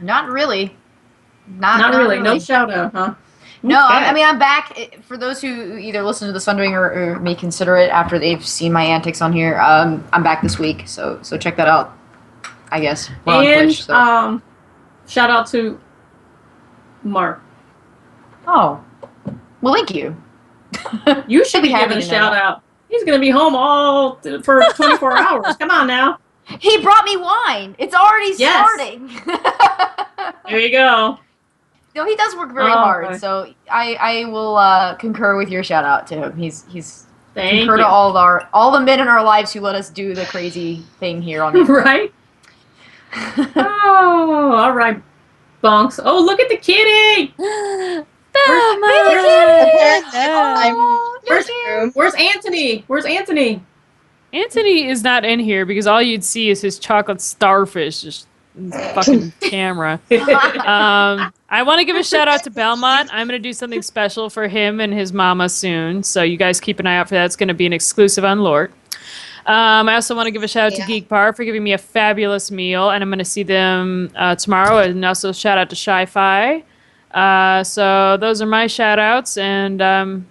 Not really. Not really. No shout out, huh? No, Okay. I mean, I'm back. For those who either listen to the Sundoing or may consider it after they've seen my antics on here, I'm back this week, so check that out. I guess we're on And Twitch. So. shout out to Mark. Oh, well, thank you. You should I'd be be happy giving a to know shout that. out. He's gonna be home all for 24 hours. Come on now. He brought me wine. It's already Yes. starting. There you go. No, he does work very Oh, hard, boy. so I will concur with your shout out to him. He's Thank concur you. to all the men in our lives who let us do the crazy thing here on the Right? Oh, all right, Bonks. Oh, look at the kitty. Where's Anthony? Where's Anthony? Anthony is not in here because all you'd see is his chocolate starfish just in the fucking camera. I want to give a shout out to Belmont. I'm going to do something special for him and his mama soon, so you guys keep an eye out for that. It's going to be an exclusive on LORT. I also want to give a shout out to Geek Bar for giving me a fabulous meal, and I'm going to see them tomorrow. And also shout out to Sci-Fi. So those are my shout outs, and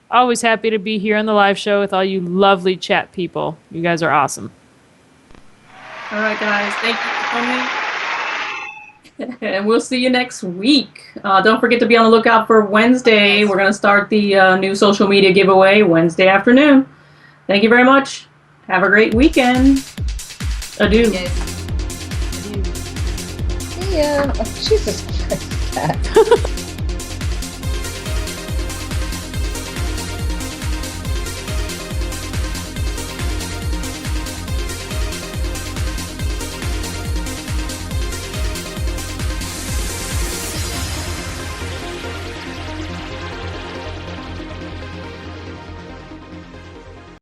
always happy to be here on the live show with all you lovely chat people. You guys are awesome. All right, guys. Thank you for coming. And we'll see you next week. Don't forget to be on the lookout for Wednesday. We're going to start the new social media giveaway Wednesday afternoon. Thank you very much. Have a great weekend. Adieu. Yes. See ya. Oh, Jesus Christ, Cat.